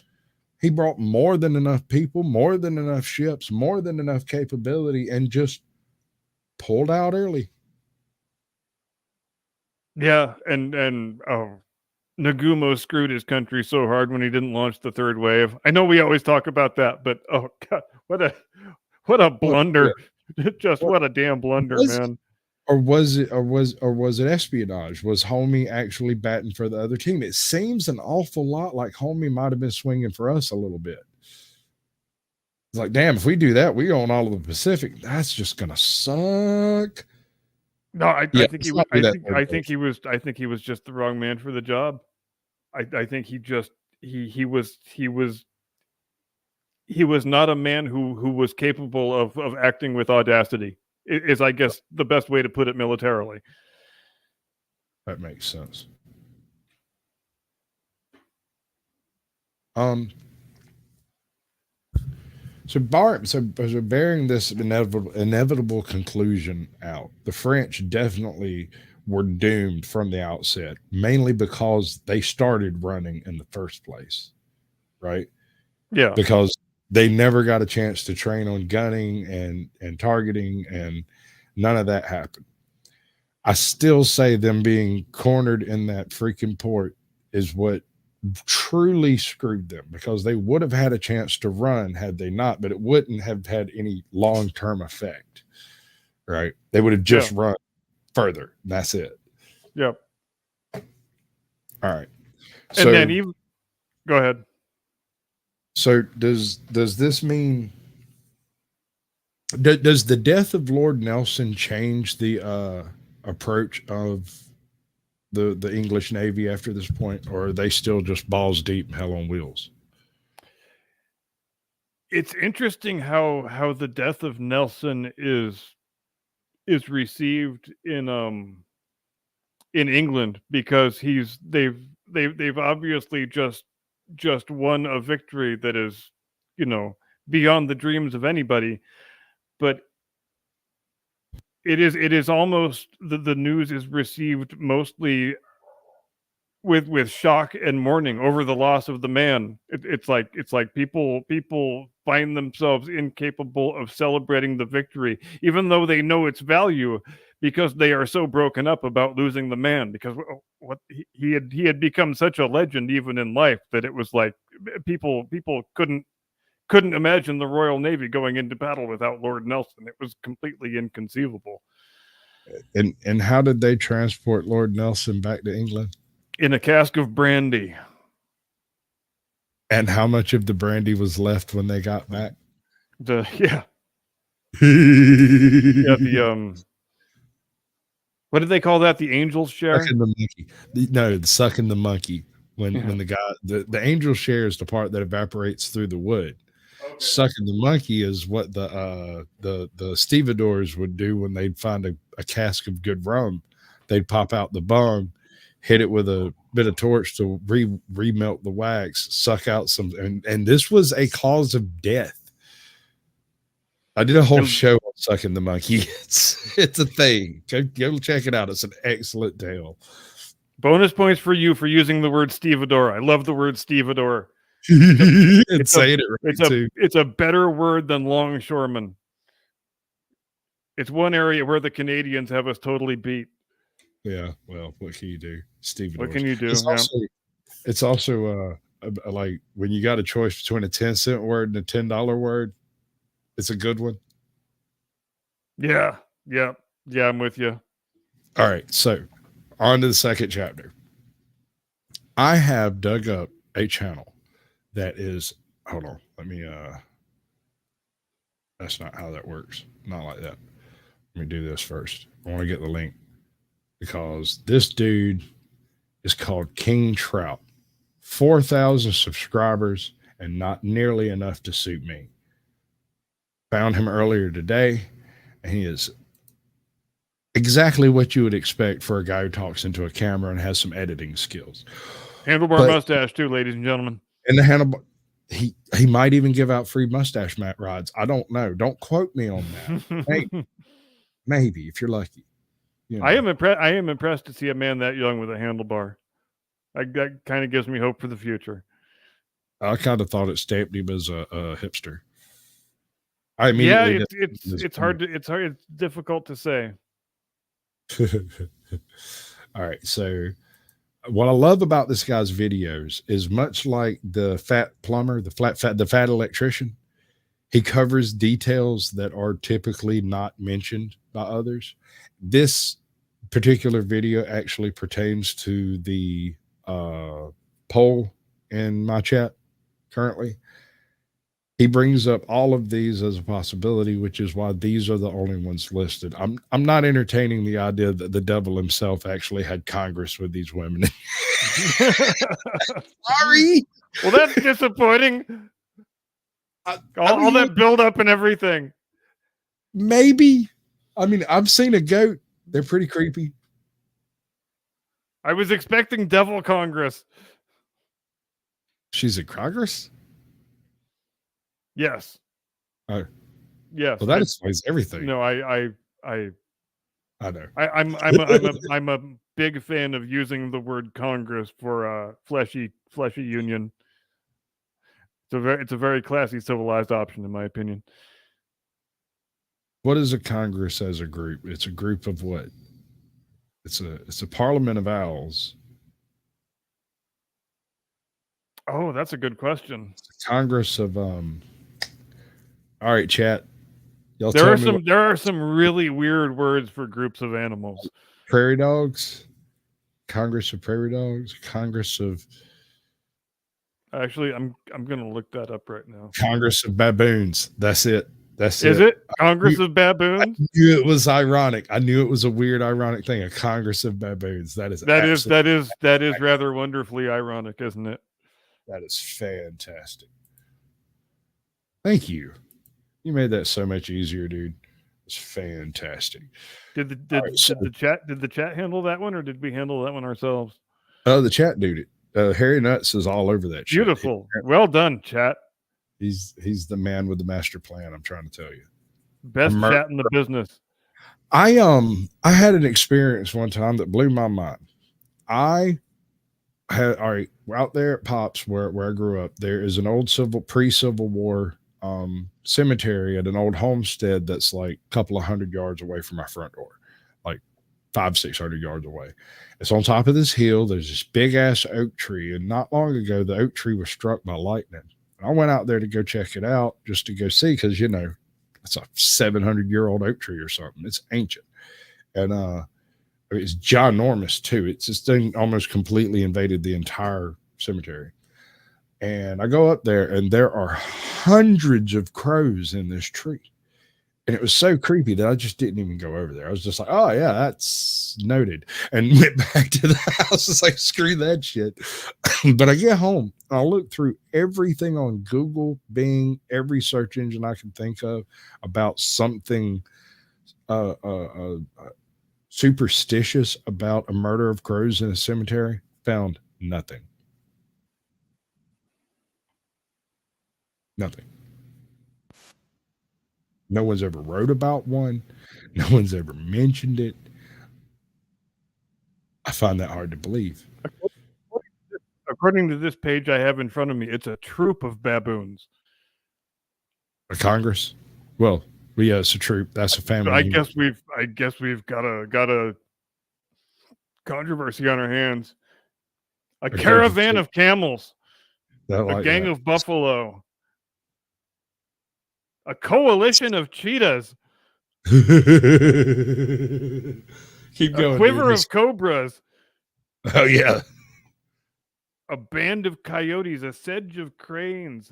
He brought more than enough people, more than enough ships, more than enough capability, and just pulled out early. Yeah, and Nagumo screwed his country so hard when he didn't launch the third wave. I know we always talk about that, but oh God, what a blunder! Just what a damn blunder, man. Or was it espionage? Was Homie actually batting for the other team? It seems an awful lot like Homie might have been swinging for us a little bit. It's like, damn, if we do that, we own all of the Pacific. That's just gonna suck. No, I think he was just the wrong man for the job. I think he was not a man who was capable of acting with audacity, is I guess the best way to put it militarily. That makes sense. So bearing this inevitable conclusion out, the French definitely were doomed from the outset, mainly because they started running in the first place, right? Yeah. Because they never got a chance to train on gunning and targeting, and none of that happened. I still say them being cornered in that freaking port is what truly screwed them, because they would have had a chance to run had they not, but it wouldn't have had any long-term effect, right? They would have just run further. That's it. Yep. All right. So, and then even go ahead. So does this mean does the death of Lord Nelson change the approach of the English Navy after this point, or are they still just balls deep, hell on wheels? It's interesting how the death of Nelson is received in England, because they've obviously just won a victory that is beyond the dreams of anybody, but it is almost the news is received mostly with shock and mourning over the loss of the man. It's like people find themselves incapable of celebrating the victory, even though they know its value, because they are so broken up about losing the man, because what he had become such a legend even in life that it was like people couldn't imagine the Royal Navy going into battle without Lord Nelson. It was completely inconceivable. And how did they transport Lord Nelson back to England? In a cask of brandy. And how much of the brandy was left when they got back? Yeah, what did they call that? The angel's share? Sucking the monkey. No, sucking the monkey. When the guy, the angel share is the part that evaporates through the wood. Okay. Sucking the monkey is what the stevedores would do when they'd find a cask of good rum. They'd pop out the bung, hit it with a bit of torch to remelt the wax, suck out some, and this was a cause of death. I did a whole show on sucking the monkey. It's a thing. Go check it out. It's an excellent tale. Bonus points for you for using the word stevedore. I love the word stevedore. It's saying it right too. It's a better word than longshoreman. It's one area where the Canadians have us totally beat. Yeah, well, what can you do, stevedore? What can you do? It's also like when you got a choice between a 10-cent word and a $10 word. It's a good one. Yeah, I'm with you. All right, so on to the second chapter. I have dug up a channel that is, hold on, let me, that's not how that works. Not like that. Let me do this first. I want to get the link because this dude is called King Trout. 4,000 subscribers and not nearly enough to suit me. Found him earlier today, and he is exactly what you would expect for a guy who talks into a camera and has some editing skills. Handlebar mustache too, ladies and gentlemen. And the handlebar, he might even give out free mustache mat rides. I don't know. Don't quote me on that. Maybe if you're lucky. You know. I am impressed to see a man that young with a handlebar. That kind of gives me hope for the future. I kind of thought it stamped him as a hipster. It's hard. It's difficult to say. All right. So what I love about this guy's videos is much like the fat plumber, the fat electrician. He covers details that are typically not mentioned by others. This particular video actually pertains to the poll in my chat currently. He brings up all of these as a possibility, which is why these are the only ones listed. I'm not entertaining the idea that the devil himself actually had Congress with these women. Sorry. Well, that's disappointing. All that build up and everything. Maybe. I mean, I've seen a goat. They're pretty creepy. I was expecting Devil Congress. She's in Congress? Yes. Oh. Yes. Well, that explains everything. No, I know. I'm a big fan of using the word Congress for a fleshy union. It's a very classy, civilized option, in my opinion. What is a Congress as a group? It's a group of what? It's a parliament of owls. Oh, that's a good question. It's a Congress of all right, chat. There are some really weird words for groups of animals. Prairie dogs, Congress of prairie dogs, Congress of. Actually, I'm gonna look that up right now. Congress of baboons. That's it. Is it Congress of baboons? I knew it was ironic. I knew it was a weird, ironic thing. A Congress of baboons. That is rather wonderfully ironic, isn't it? That is fantastic. Thank you. You made that so much easier, dude. It's fantastic. Did the chat handle that one, or did we handle that one ourselves? Oh, the chat dude. Harry Nuts is all over that. Beautiful. Well done, chat. He's the man with the master plan. I'm trying to tell you. Best chat in the business. I had an experience one time that blew my mind. We're out there at Pops where I grew up. There is an old pre-Civil War cemetery at an old homestead that's like a couple of 100 yards away from my front door. Like 600 yards away. It's on top of this hill. There's this big ass oak tree. And not long ago, the oak tree was struck by lightning. And I went out there to go check it out just to go see, because, you know, it's a 700-year-old oak tree or something. It's ancient. And it's ginormous too. It's this thing almost completely invaded the entire cemetery. And I go up there, and there are hundreds of crows in this tree. And it was so creepy that I just didn't even go over there. I was just like, oh, yeah, that's noted. And went back to the house. It's like, screw that shit. But I get home, and I look through everything on Google, Bing, every search engine I can think of about something superstitious about a murder of crows in a cemetery. Found nothing. Nothing. No one's ever wrote about one. No one's ever mentioned it. I find that hard to believe. According to this page I have in front of me, it's a troop of baboons. A Congress? Well, yeah, it's a troop. That's a family. I guess we've got a controversy on our hands. A caravan of camels. A gang of buffalo. A coalition of cheetahs. Keep going. A quiver of cobras. Oh, yeah. A band of coyotes. A sedge of cranes.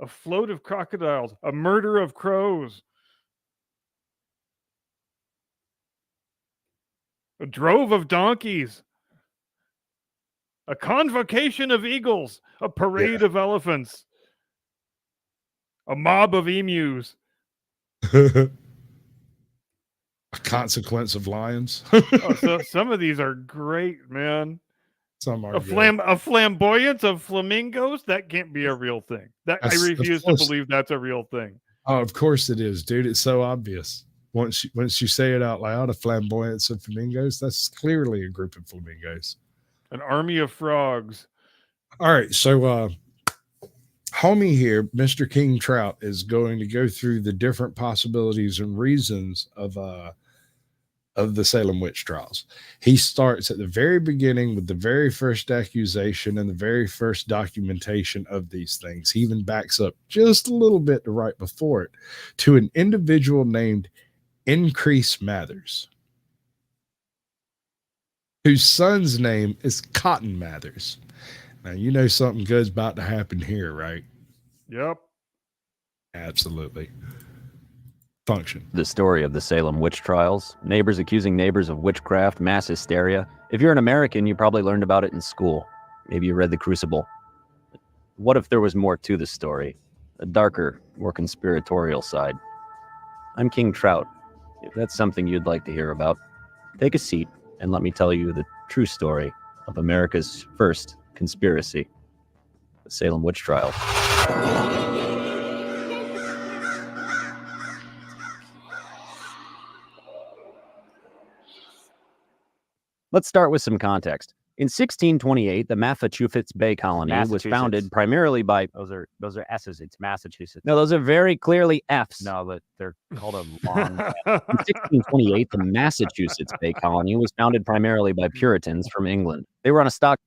A float of crocodiles. A murder of crows. A drove of donkeys. A convocation of eagles. A parade of elephants. A mob of emus. A consequence of lions. So some of these are great, man. Some are a flamboyance of flamingos. That can't be a real thing. I refuse to believe that's a real thing. Oh, of course it is, dude. It's so obvious. Once you say it out loud, a flamboyance of flamingos, that's clearly a group of flamingos. An army of frogs. All right, so homie here, Mr. King Trout, is going to go through the different possibilities and reasons of the Salem Witch Trials. He starts at the very beginning with the very first accusation and the very first documentation of these things. He even backs up just a little bit to right before it to an individual named Increase Mathers, whose son's name is Cotton Mathers. Now, you know something good's about to happen here, right? Yep. Absolutely. Function. The story of the Salem Witch Trials, neighbors accusing neighbors of witchcraft, mass hysteria. If you're an American, you probably learned about it in school. Maybe you read The Crucible. What if there was more to the story? A darker, more conspiratorial side. I'm King Trout. If that's something you'd like to hear about, take a seat and let me tell you the true story of America's first conspiracy, the Salem Witch Trials. Let's start with some context. In 1628, the Massachusetts Bay Colony was founded primarily by... Those are S's. It's Massachusetts. No, those are very clearly F's. No, they're called a long... In 1628, the Massachusetts Bay Colony was founded primarily by Puritans from England. They were on a stock...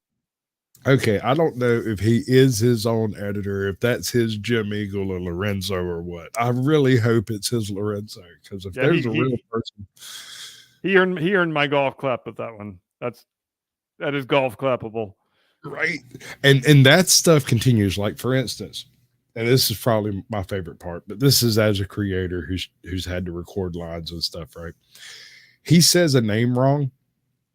Okay, I don't know if he is his own editor, if that's his Jim Eagle or Lorenzo or what. I really hope it's his Lorenzo, because if there's a real person... He earned my golf clap with that one. That is golf clappable. Right. And that stuff continues. Like, for instance, and this is probably my favorite part, but this is as a creator who's had to record lines and stuff, right? He says a name wrong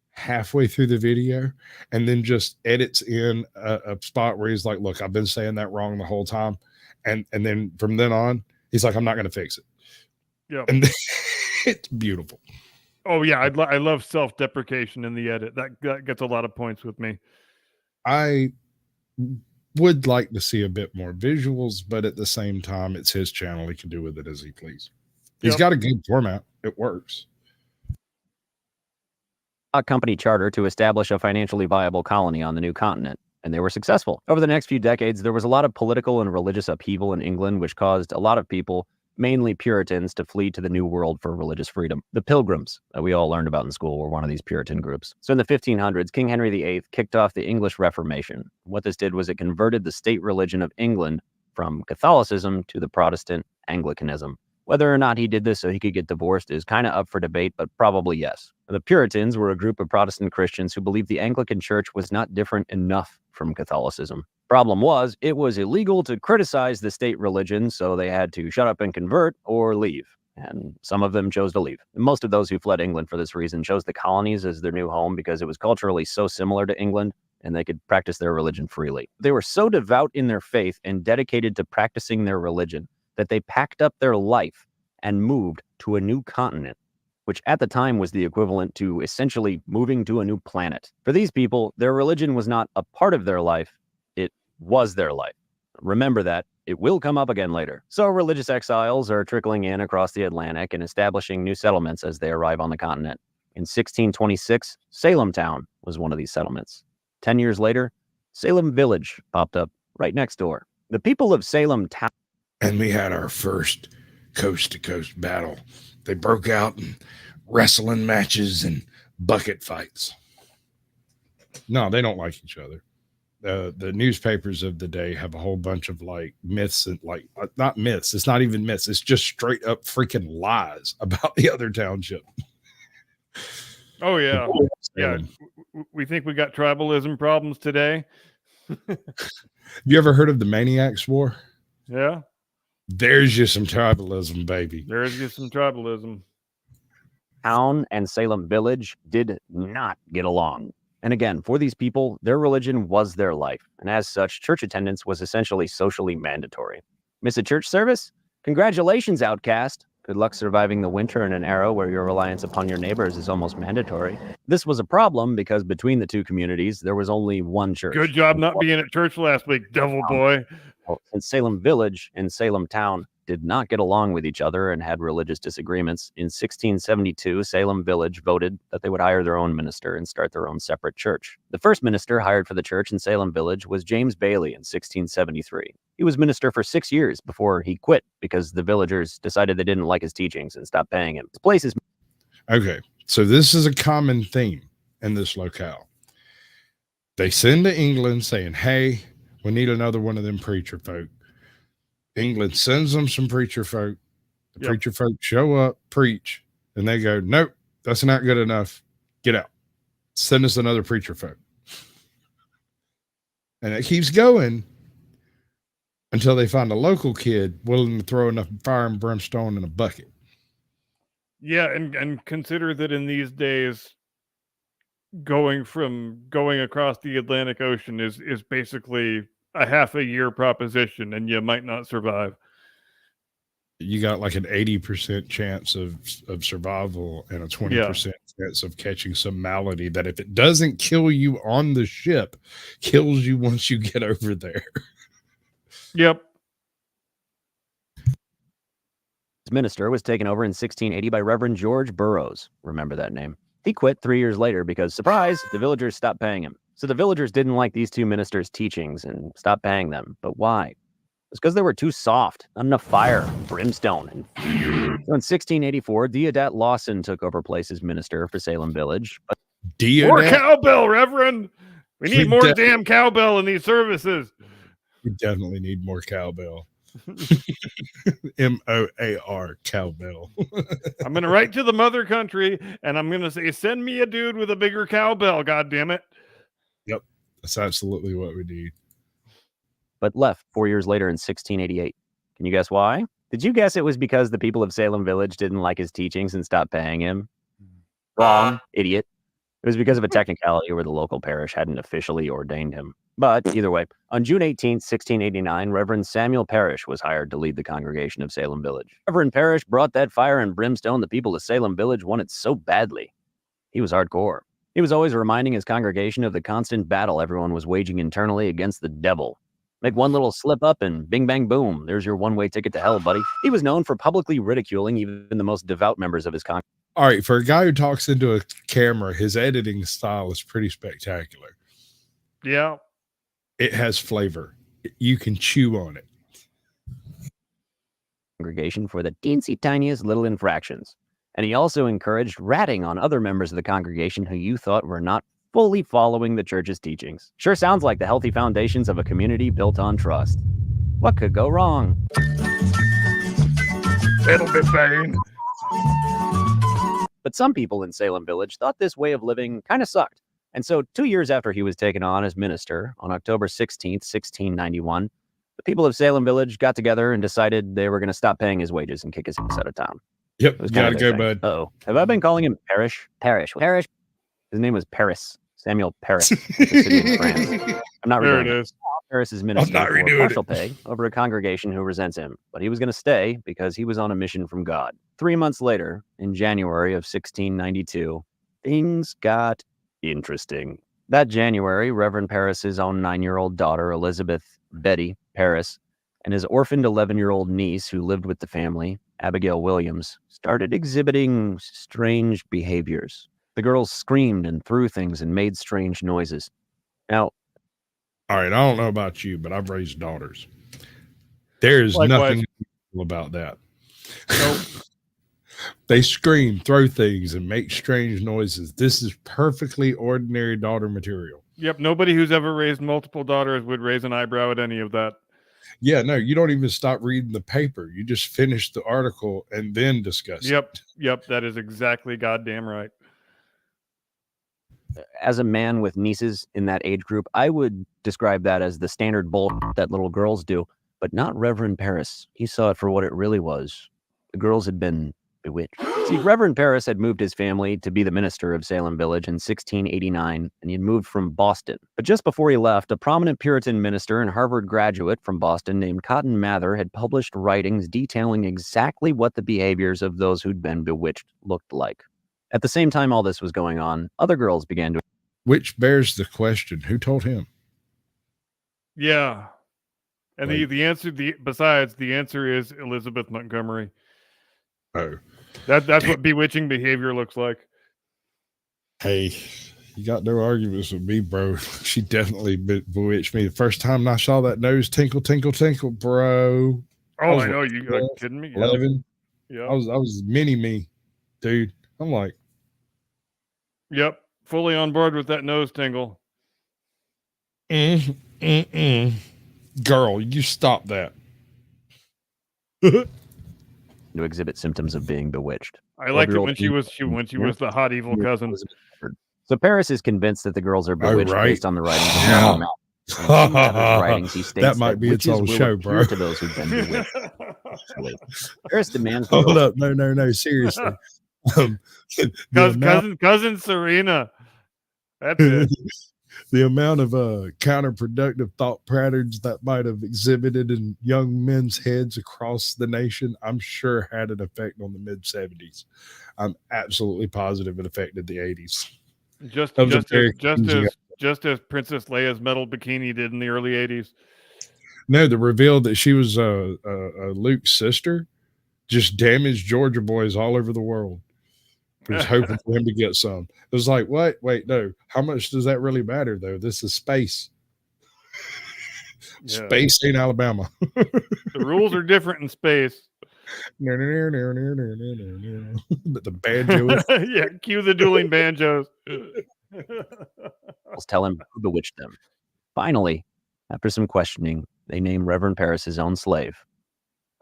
halfway through the video and then just edits in a spot where he's like, look, I've been saying that wrong the whole time. And then from then on, he's like, I'm not going to fix it. Yeah. And it's beautiful. Oh yeah, I love self-deprecation in the edit. That gets a lot of points with me. I would like to see a bit more visuals, but at the same time, it's his channel. He can do with it as he please. He's got a good format. It works. A company charter to establish a financially viable colony on the new continent, and they were successful. Over the next few decades, there was a lot of political and religious upheaval in England, which caused a lot of people, mainly Puritans, to flee to the New World for religious freedom. The Pilgrims that we all learned about in school were one of these Puritan groups. So in the 1500s, King Henry VIII kicked off the English Reformation. What this did was it converted the state religion of England from Catholicism to the Protestant Anglicanism. Whether or not he did this so he could get divorced is kind of up for debate, but probably yes. The Puritans were a group of Protestant Christians who believed the Anglican Church was not different enough from Catholicism. Problem was, it was illegal to criticize the state religion, so they had to shut up and convert or leave. And some of them chose to leave. Most of those who fled England for this reason chose the colonies as their new home because it was culturally so similar to England and they could practice their religion freely. They were so devout in their faith and dedicated to practicing their religion that they packed up their life and moved to a new continent, which at the time was the equivalent to essentially moving to a new planet. For these people, their religion was not a part of their life, it was their life. Remember that. It will come up again later. So religious exiles are trickling in across the Atlantic and establishing new settlements as they arrive on the continent. In 1626, Salem Town was one of these settlements. 10 years later, Salem Village popped up right next door. The people of Salem Town... And we had our first coast-to-coast battle. They broke out in wrestling matches and bucket fights. No, they don't like each other. The newspapers of the day have a whole bunch of like myths and like not myths. It's not even myths. It's just straight up freaking lies about the other township. Oh yeah, yeah. We think we got tribalism problems today. Have you ever heard of the Maniacs War? Yeah. There's just some tribalism, baby. There's just some tribalism. Town and Salem Village did not get along. And again, for these people, their religion was their life. And as such, church attendance was essentially socially mandatory. Miss a church service? Congratulations, outcast. Good luck surviving the winter in an era where your reliance upon your neighbors is almost mandatory. This was a problem because between the two communities, there was only one church. Good job not being at church last week, devil boy. Since Salem Village and Salem Town did not get along with each other and had religious disagreements, in 1672, Salem Village voted that they would hire their own minister and start their own separate church. The first minister hired for the church in Salem Village was James Bailey in 1673. He was minister for 6 years before he quit because the villagers decided they didn't like his teachings and stopped paying him. His place is... Okay, so this is a common theme in this locale. They send to England saying, hey, we need another one of them preacher folk. England sends them some preacher folk. The preacher folk show up, preach, and they go, nope, that's not good enough. Get out. Send us another preacher folk. And it keeps going until they find a local kid willing to throw enough fire and brimstone in a bucket. Yeah, and consider that in these days, going across the Atlantic Ocean is basically a half a year proposition, and you might not survive. You got like an 80% chance of survival and a 20% chance of catching some malady that if it doesn't kill you on the ship, kills you once you get over there. Yep. His minister was taken over in 1680 by Reverend George Burroughs. Remember that name. He quit 3 years later because, surprise, the villagers stopped paying him. So the villagers didn't like these two ministers' teachings and stopped paying them. But why? It's because they were too soft, not enough fire, brimstone. So in 1684, Deodat Lawson took over place as minister for Salem Village. But more cowbell, Reverend! We need more damn cowbell in these services. We definitely need more cowbell. MOAR, cowbell. I'm going to write to the mother country, and I'm going to say, send me a dude with a bigger cowbell, goddammit. Yep, that's absolutely what we need. But left 4 years later in 1688. Can you guess why? Did you guess it was because the people of Salem Village didn't like his teachings and stopped paying him? Wrong, idiot. It was because of a technicality where the local parish hadn't officially ordained him. But either way, on June 18, 1689, Reverend Samuel Parrish was hired to lead the congregation of Salem Village. Reverend Parrish brought that fire and brimstone the people of Salem Village wanted so badly. He was hardcore. He was always reminding his congregation of the constant battle everyone was waging internally against the devil. Make one little slip up and bing, bang, boom. There's your one-way ticket to hell, buddy. He was known for publicly ridiculing even the most devout members of his congregation. All right, for a guy who talks into a camera, his editing style is pretty spectacular. Yeah. It has flavor. You can chew on it. congregation for the teensy tiniest little infractions. And he also encouraged ratting on other members of the congregation who you thought were not fully following the church's teachings. Sure sounds like the healthy foundations of a community built on trust. What could go wrong? It'll be fine. But some people in Salem Village thought this way of living kind of sucked. And so 2 years after he was taken on as minister, on October 16th, 1691, the people of Salem Village got together and decided they were going to stop paying his wages and kick his ass out of town. Yep, It was gotta their go, thing. bud. Uh-oh. Have I been calling him Parrish? Parrish. His name was Paris. Samuel Paris. Of the city of France. I'm not There it redoing it. is. Paris is minister not for redoing partial it. pay over a congregation who resents him, but he was going to stay because he was on a mission from God. 3 months later, in January of 1692, things got interesting. That January, Reverend Paris's own 9-year-old daughter, Elizabeth Betty Paris, and his orphaned 11-year-old niece who lived with the family, Abigail Williams, started exhibiting strange behaviors. The girls screamed and threw things and made strange noises. Now, All right, I don't know about you, but I've raised daughters. There's Likewise. nothing unusual about that. Nope. They scream, throw things, and make strange noises. This is perfectly ordinary daughter material. Yep. Nobody who's ever raised multiple daughters would raise an eyebrow at any of that. Yeah, no, you don't even stop reading the paper. You just finish the article and then discuss it. Yep. That is exactly goddamn right. as a man with nieces in that age group, I would describe that as the standard bull that little girls do, but not Reverend Paris. He saw it for what it really was. The girls had been bewitched. See, Reverend Paris had moved his family to be the minister of Salem Village in 1689, and he had moved from Boston. But just before he left, a prominent Puritan minister and Harvard graduate from Boston named Cotton Mather had published writings detailing exactly what the behaviors of those who'd been bewitched looked like. At the same time all this was going on, other girls began to... Which bears the question, who told him? Yeah. And Like- the answer is Elizabeth Montgomery. Oh, That's what bewitching behavior looks like. hey, you got no arguments with me, bro. She definitely bewitched me. The first time I saw that nose tinkle, tinkle, tinkle, bro. Oh, was I know. like You 12, kidding me? 11. Yeah. I was mini me, dude. I'm like, Yep. Fully on board with that nose tingle. girl, you stop that. to exhibit symptoms of being bewitched. I liked it 12-year-old when she was the hot evil cousin. So Paris is convinced that the girls are bewitched right. based on the writings of Yeah. Mather. In Mather's writings, he states That might be its witches own will show, appear bro. to those who've been bewitched. Paris demands the Hold girls up. No, seriously. The amount- cousin Serena. That's it. the amount of counterproductive thought patterns that might have exhibited in young men's heads across the nation, I'm sure had an effect on the mid 70s. I'm absolutely positive it affected the 80s. Just That was a very just as Princess Leia's metal bikini did in the early 80s. No, the reveal that she was Luke's sister just damaged Georgia boys all over the world. I was hoping for him to get some. It was like, what? Wait, no. How much does that really matter, though? This is space. Yeah. Space ain't Alabama. The rules are different in space. But the banjo is Yeah, cue the dueling banjos. tell him who bewitched them. Finally, after some questioning, they name Reverend Paris's own slave,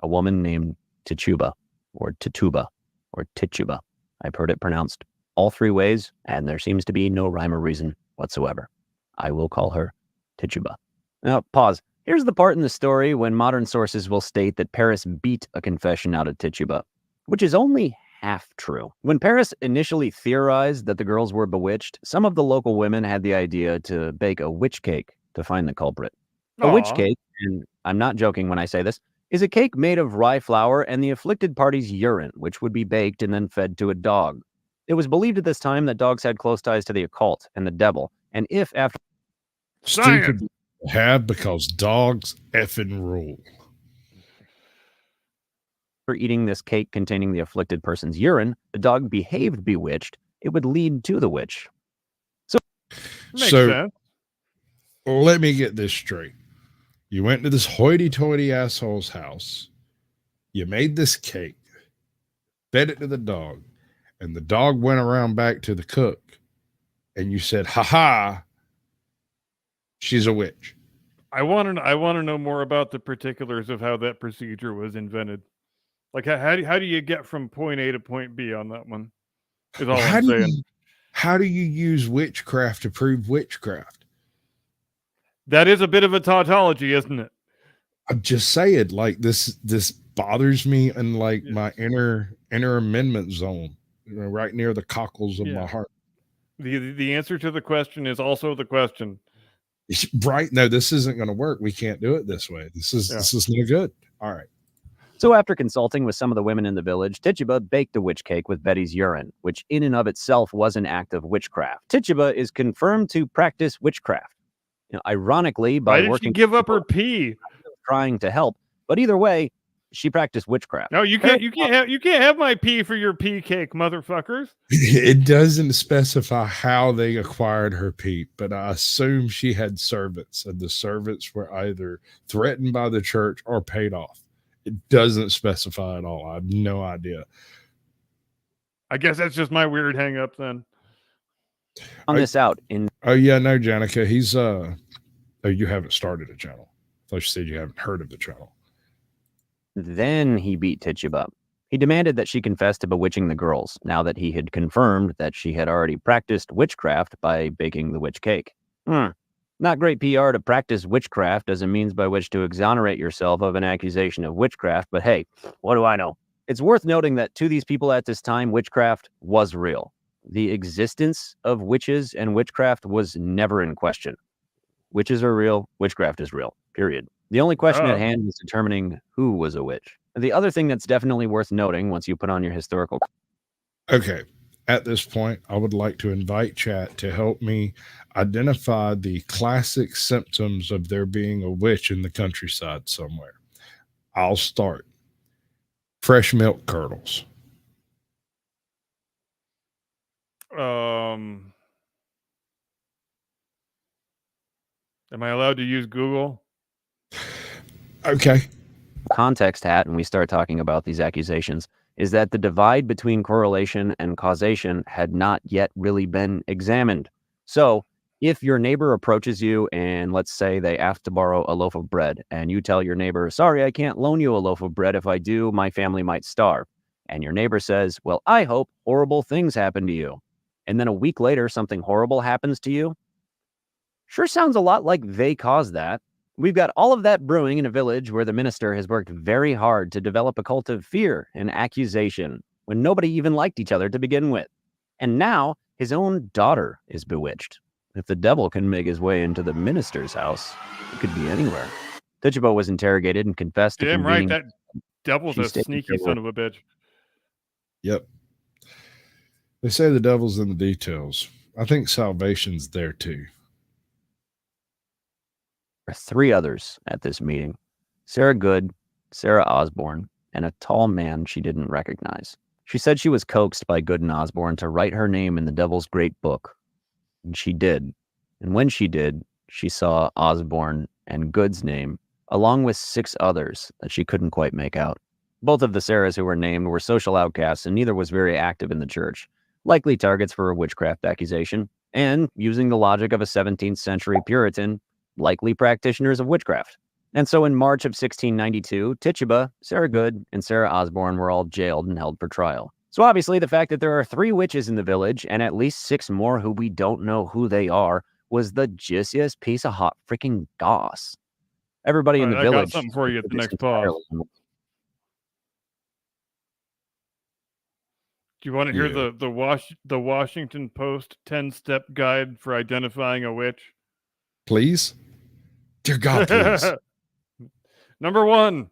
a woman named Tituba, or Tituba, or Tituba. I've heard it pronounced all three ways, and there seems to be no rhyme or reason whatsoever. I will call her Tituba. Now, pause. Here's the part in the story when modern sources will state that Paris beat a confession out of Tituba, which is only half true. When Paris initially theorized that the girls were bewitched, some of the local women had the idea to bake a witch cake to find the culprit. A witch Aw. cake, and I'm not joking when I say this, is a cake made of rye flour and the afflicted party's urine, which would be baked and then fed to a dog. It was believed at this time that dogs had close ties to the occult and the devil, and if after stupid to have because dogs effing rule. eating this cake containing the afflicted person's urine, the dog behaved bewitched, it would lead to the witch. Makes So sense. let me get this straight. You went to this hoity-toity asshole's house. You made this cake, fed it to the dog, and the dog went around back to the cook, and you said, "Ha ha, she's a witch." I want to know more about the particulars of how that procedure was invented. Like how do you get from point A to point B on that one? Is all I'm saying. How do you use witchcraft to prove witchcraft? That is a bit of a tautology, isn't it? I'm just saying, like this bothers me in like my inner amendment zone, right near the cockles of my heart. The answer to the question is also the question. Right? No, this isn't going to work. We can't do it this way. This is no good. All right. So after consulting with some of the women in the village, Tituba baked a witch cake with Betty's urine, which in and of itself was an act of witchcraft. Tituba is confirmed to practice witchcraft. Ironically, by Why did she give up her pee? Trying to help, but either way, she practiced witchcraft. No, you can't have my pee for your pee cake, motherfuckers. It doesn't specify how they acquired her pee, but I assume she had servants, and the servants were either threatened by the church or paid off. It doesn't specify at all. I have no idea. I guess that's just my weird hang up then. On this out in Oh yeah, no, Janica, he's oh, you haven't started a channel. I thought you said you haven't heard of the channel. Then he beat Tituba. He demanded that she confess to bewitching the girls, now that he had confirmed that she had already practiced witchcraft by baking the witch cake. Not great PR to practice witchcraft as a means by which to exonerate yourself of an accusation of witchcraft, but hey, what do I know? It's worth noting that to these people at this time, witchcraft was real. The existence of witches and witchcraft was never in question. Witches are real, witchcraft is real, period. The only question at hand was determining who was a witch. The other thing that's definitely worth noting once you put on your historical... Okay. At this point, I would like to invite chat to help me identify the classic symptoms of there being a witch in the countryside somewhere. I'll start. Fresh milk curdles. Am I allowed to use Google? Okay. Context hat, and we start talking about these accusations, is that the divide between correlation and causation had not yet really been examined. So if your neighbor approaches you and let's say they ask to borrow a loaf of bread and you tell your neighbor, sorry, I can't loan you a loaf of bread. If I do, my family might starve. And your neighbor says, well, I hope horrible things happen to you. And then a week later, something horrible happens to you. Sure sounds a lot like they caused that. We've got all of that brewing in a village where the minister has worked very hard to develop a cult of fear and accusation when nobody even liked each other to begin with. And now his own daughter is bewitched. If the devil can make his way into the minister's house, it could be anywhere. Tituba was interrogated and confessed to Damn right, convening... that devil's a sneaky son of a bitch. Yep. They say the devil's in the details. I think salvation's there too. There are 3 others at this meeting. Sarah Good, Sarah Osborne, and a tall man she didn't recognize. She said she was coaxed by Good and Osborne to write her name in the Devil's Great Book. And she did. And when she did, she saw Osborne and Good's name, along with 6 others that she couldn't quite make out. Both of the Sarahs who were named were social outcasts, and neither was very active in the church, likely targets for a witchcraft accusation, and, using the logic of a 17th century Puritan, likely practitioners of witchcraft. And so in March of 1692, Tituba, Sarah Good, and Sarah Osborne were all jailed and held for trial. So obviously the fact that there are 3 witches in the village, and at least 6 more who we don't know who they are, was the juiciest piece of hot freaking goss. Everybody in the village... I got something for you at the next pause. Do you want to hear the Washington Post 10-step guide for identifying a witch? Please? Dear God, please. Number 1,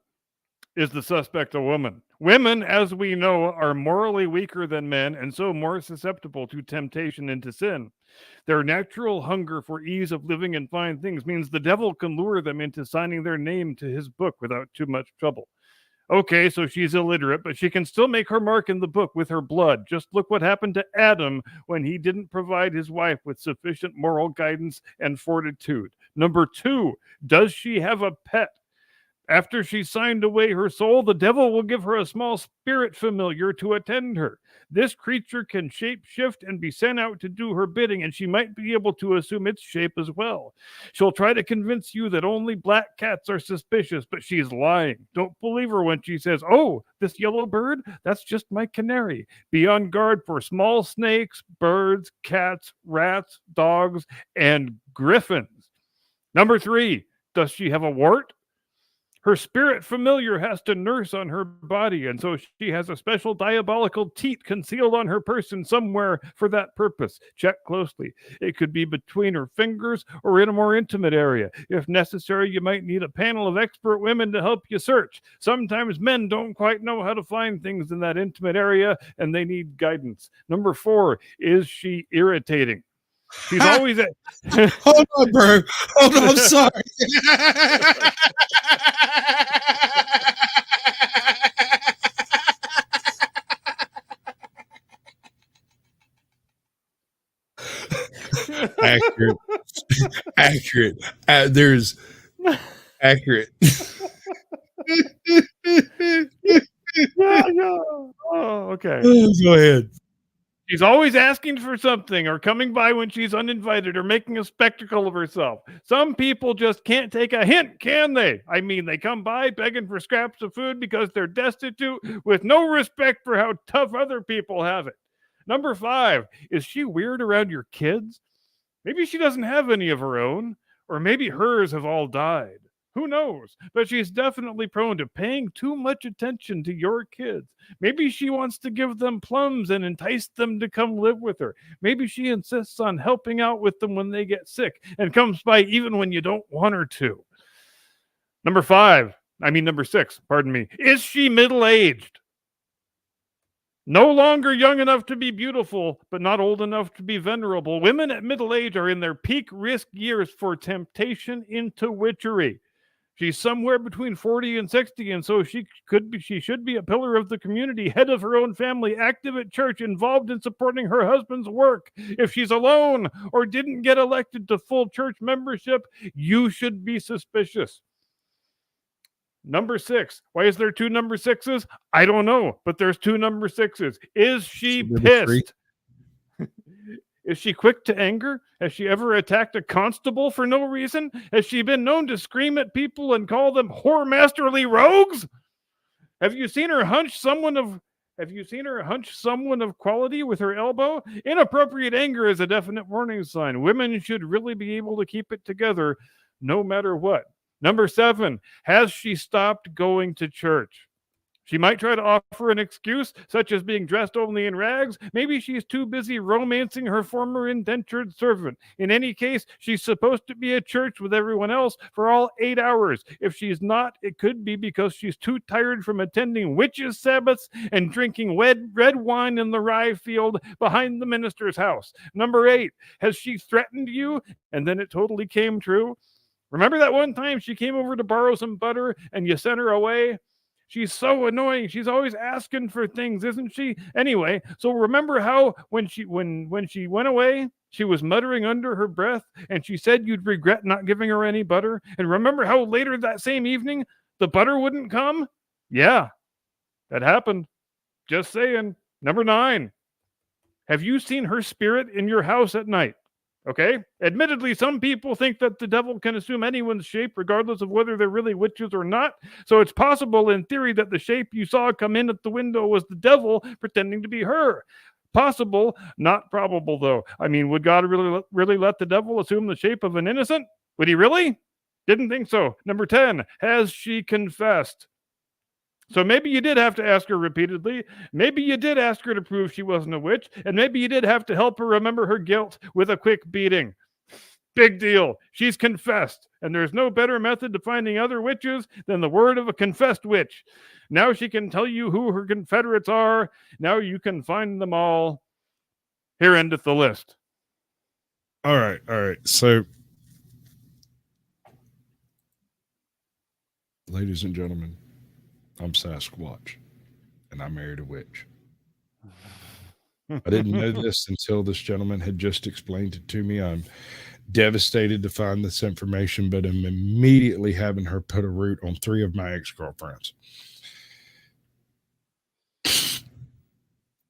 is the suspect a woman? Women, as we know, are morally weaker than men and so more susceptible to temptation and to sin. Their natural hunger for ease of living and fine things means the devil can lure them into signing their name to his book without too much trouble. Okay, so she's illiterate, but she can still make her mark in the book with her blood. Just look what happened to Adam when he didn't provide his wife with sufficient moral guidance and fortitude. Number 2, does she have a pet? After she's signed away her soul, the devil will give her a small spirit familiar to attend her. This creature can shape shift and be sent out to do her bidding, and she might be able to assume its shape as well. She'll try to convince you that only black cats are suspicious, but she's lying. Don't believe her when she says, "Oh, this yellow bird, that's just my canary." Be on guard for small snakes, birds, cats, rats, dogs, and griffins. Number 3, does she have a wart? Her spirit familiar has to nurse on her body, and so she has a special diabolical teat concealed on her person somewhere for that purpose. Check closely. It could be between her fingers or in a more intimate area. If necessary, you might need a panel of expert women to help you search. Sometimes men don't quite know how to find things in that intimate area, and they need guidance. Number 4, is she irritating? She's always at... Hold on, bro. Hold on, I'm sorry. Accurate. Accurate. There's accurate. Yeah. Oh, okay. Go ahead. She's always asking for something or coming by when she's uninvited or making a spectacle of herself. Some people just can't take a hint, can they? I mean, they come by begging for scraps of food because they're destitute with no respect for how tough other people have it. Number 5, is she weird around your kids? Maybe she doesn't have any of her own, or maybe hers have all died. Who knows? But she's definitely prone to paying too much attention to your kids. Maybe she wants to give them plums and entice them to come live with her. Maybe she insists on helping out with them when they get sick and comes by even when you don't want her to. Number 6, pardon me. Is she middle-aged? No longer young enough to be beautiful, but not old enough to be venerable. Women at middle age are in their peak risk years for temptation into witchery. She's somewhere between 40 and 60, and so she should be a pillar of the community, head of her own family, active at church, involved in supporting her husband's work. If she's alone or didn't get elected to full church membership, you should be suspicious. Number 6. Why is there 2 number 6s? I don't know, but there's 2 number 6s. Is she pissed? Is she quick to anger? Has she ever attacked a constable for no reason? Has she been known to scream at people and call them whoremasterly rogues? Have you seen her hunch someone of quality with her elbow? Inappropriate anger is a definite warning sign. Women should really be able to keep it together no matter what. Number 7, has she stopped going to church? She might try to offer an excuse, such as being dressed only in rags. Maybe she's too busy romancing her former indentured servant. In any case, she's supposed to be at church with everyone else for all 8 hours. If she's not, it could be because she's too tired from attending witches' sabbaths and drinking red wine in the rye field behind the minister's house. Number 8, has she threatened you and then it totally came true? Remember that one time she came over to borrow some butter and you sent her away? She's so annoying. She's always asking for things, isn't she? Anyway, so remember how when she went away, she was muttering under her breath and she said you'd regret not giving her any butter? And remember how later that same evening the butter wouldn't come? Yeah, that happened. Just saying. Number 9. Have you seen her spirit in your house at night? Okay? Admittedly, some people think that the devil can assume anyone's shape regardless of whether they're really witches or not. So it's possible in theory that the shape you saw come in at the window was the devil pretending to be her. Possible, not probable though. I mean, would God really let the devil assume the shape of an innocent? Would he really? Didn't think so. Number 10, has she confessed? So maybe you did have to ask her repeatedly. Maybe you did ask her to prove she wasn't a witch. And maybe you did have to help her remember her guilt with a quick beating. Big deal. She's confessed. And there's no better method to finding other witches than the word of a confessed witch. Now she can tell you who her confederates are. Now you can find them all. Here endeth the list. All right. So, ladies and gentlemen, I'm Sasquatch, and I married a witch. I didn't know this until this gentleman had just explained it to me. I'm devastated to find this information, but am immediately having her put a root on 3 of my ex-girlfriends.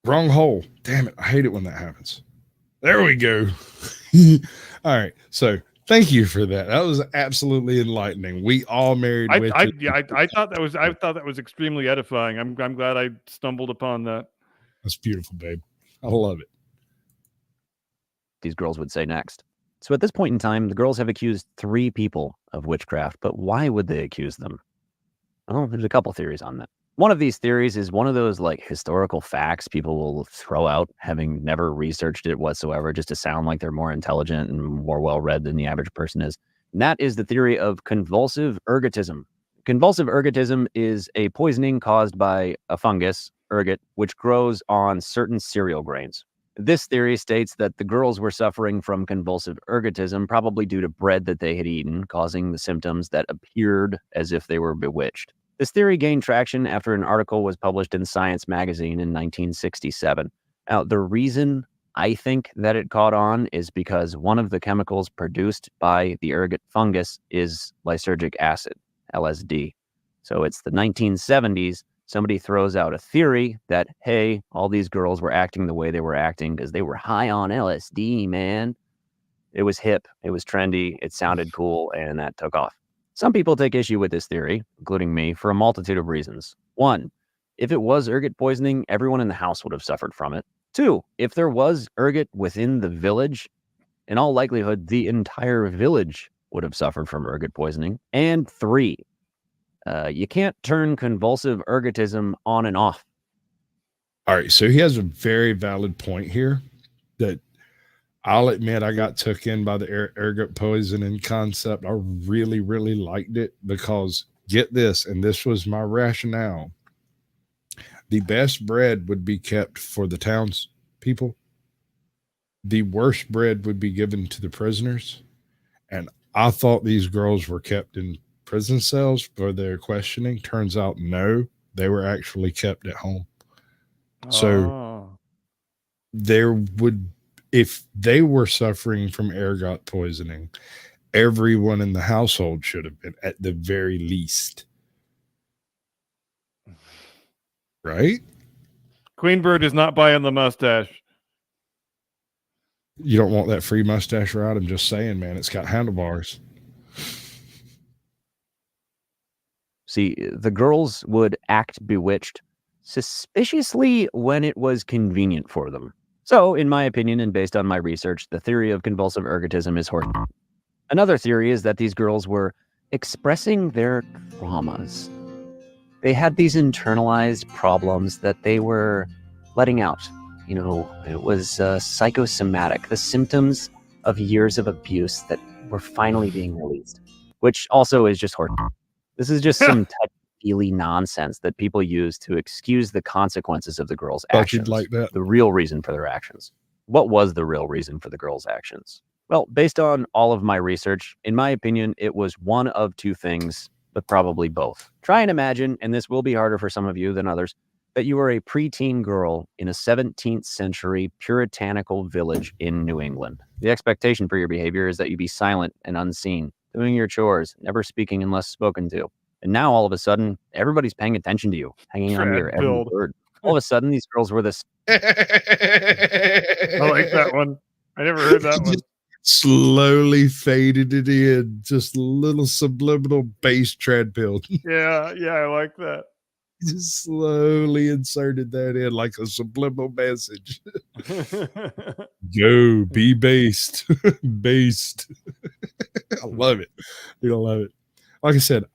Wrong hole. Damn it. I hate it when that happens. There we go. All right. So thank you for that. That was absolutely enlightening. We all married witches. I thought that was extremely edifying. I'm glad I stumbled upon that. That's beautiful, babe. I love it. These girls would say next. So at this point in time, the girls have accused 3 people of witchcraft, but why would they accuse them? Well, there's a couple theories on that. One of these theories is one of those like historical facts people will throw out, having never researched it whatsoever, just to sound like they're more intelligent and more well-read than the average person is. And that is the theory of convulsive ergotism. Convulsive ergotism is a poisoning caused by a fungus, ergot, which grows on certain cereal grains. This theory states that the girls were suffering from convulsive ergotism, probably due to bread that they had eaten, causing the symptoms that appeared as if they were bewitched. This theory gained traction after an article was published in Science magazine in 1967. Now, the reason I think that it caught on is because one of the chemicals produced by the ergot fungus is lysergic acid, LSD. So it's the 1970s. Somebody throws out a theory that, hey, all these girls were acting the way they were acting because they were high on LSD, man. It was hip, it was trendy, it sounded cool, and that took off. Some people take issue with this theory, including me, for a multitude of reasons. 1, if it was ergot poisoning, everyone in the house would have suffered from it. 2, if there was ergot within the village, in all likelihood, the entire village would have suffered from ergot poisoning. And 3, you can't turn convulsive ergotism on and off. All right. So he has a very valid point here that I'll admit I got took in by the ergot poisoning concept. I really, really liked it because, get this, and this was my rationale. The best bread would be kept for the townspeople. The worst bread would be given to the prisoners. And I thought these girls were kept in prison cells for their questioning. Turns out, no, they were actually kept at home. So there would, if they were suffering from ergot poisoning, everyone in the household should have been, at the very least. Right? Queenbird is not buying the mustache. You don't want that free mustache ride? I'm just saying, man, it's got handlebars. See, the girls would act bewitched suspiciously when it was convenient for them. So, in my opinion, and based on my research, the theory of convulsive ergotism is horrible. Another theory is that these girls were expressing their traumas. They had these internalized problems that they were letting out. You know, it was psychosomatic, the symptoms of years of abuse that were finally being released, which also is just horrible. This is just some touchy-feely nonsense that people use to excuse the consequences of the girls' actions. Like that. The real reason for their actions. What was the real reason for the girls' actions? Well, based on all of my research, in my opinion, it was one of 2 things, but probably both. Try and imagine, and this will be harder for some of you than others, that you are a preteen girl in a 17th century puritanical village in New England. The expectation for your behavior is that you be silent and unseen, doing your chores, never speaking unless spoken to. And now all of a sudden, everybody's paying attention to you, hanging on to your every word. All of a sudden, these girls were this. I like that one. I never heard that one. Slowly faded it in, just a little subliminal bass treadmill. Yeah, I like that. Just slowly inserted that in like a subliminal message. Go, be based. Based. I love it. I love it. Like I said,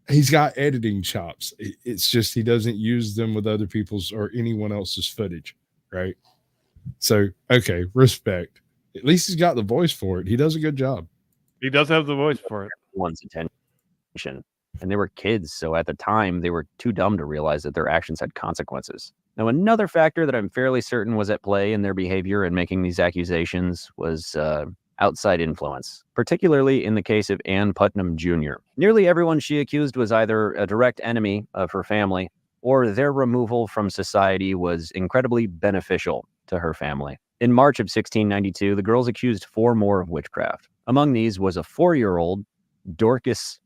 he's got editing chops. It's just he doesn't use them with other people's or anyone else's footage, right? So, okay, respect. At least he's got the voice for it. He does a good job. He does have the voice for it. Everyone's attention. And they were kids, so at the time, they were too dumb to realize that their actions had consequences. Now, another factor that I'm fairly certain was at play in their behavior and making these accusations was outside influence, particularly in the case of Ann Putnam Jr. Nearly everyone she accused was either a direct enemy of her family, or their removal from society was incredibly beneficial to her family. In March of 1692, the girls accused 4 more of witchcraft. Among these was a 4-year-old Dorcas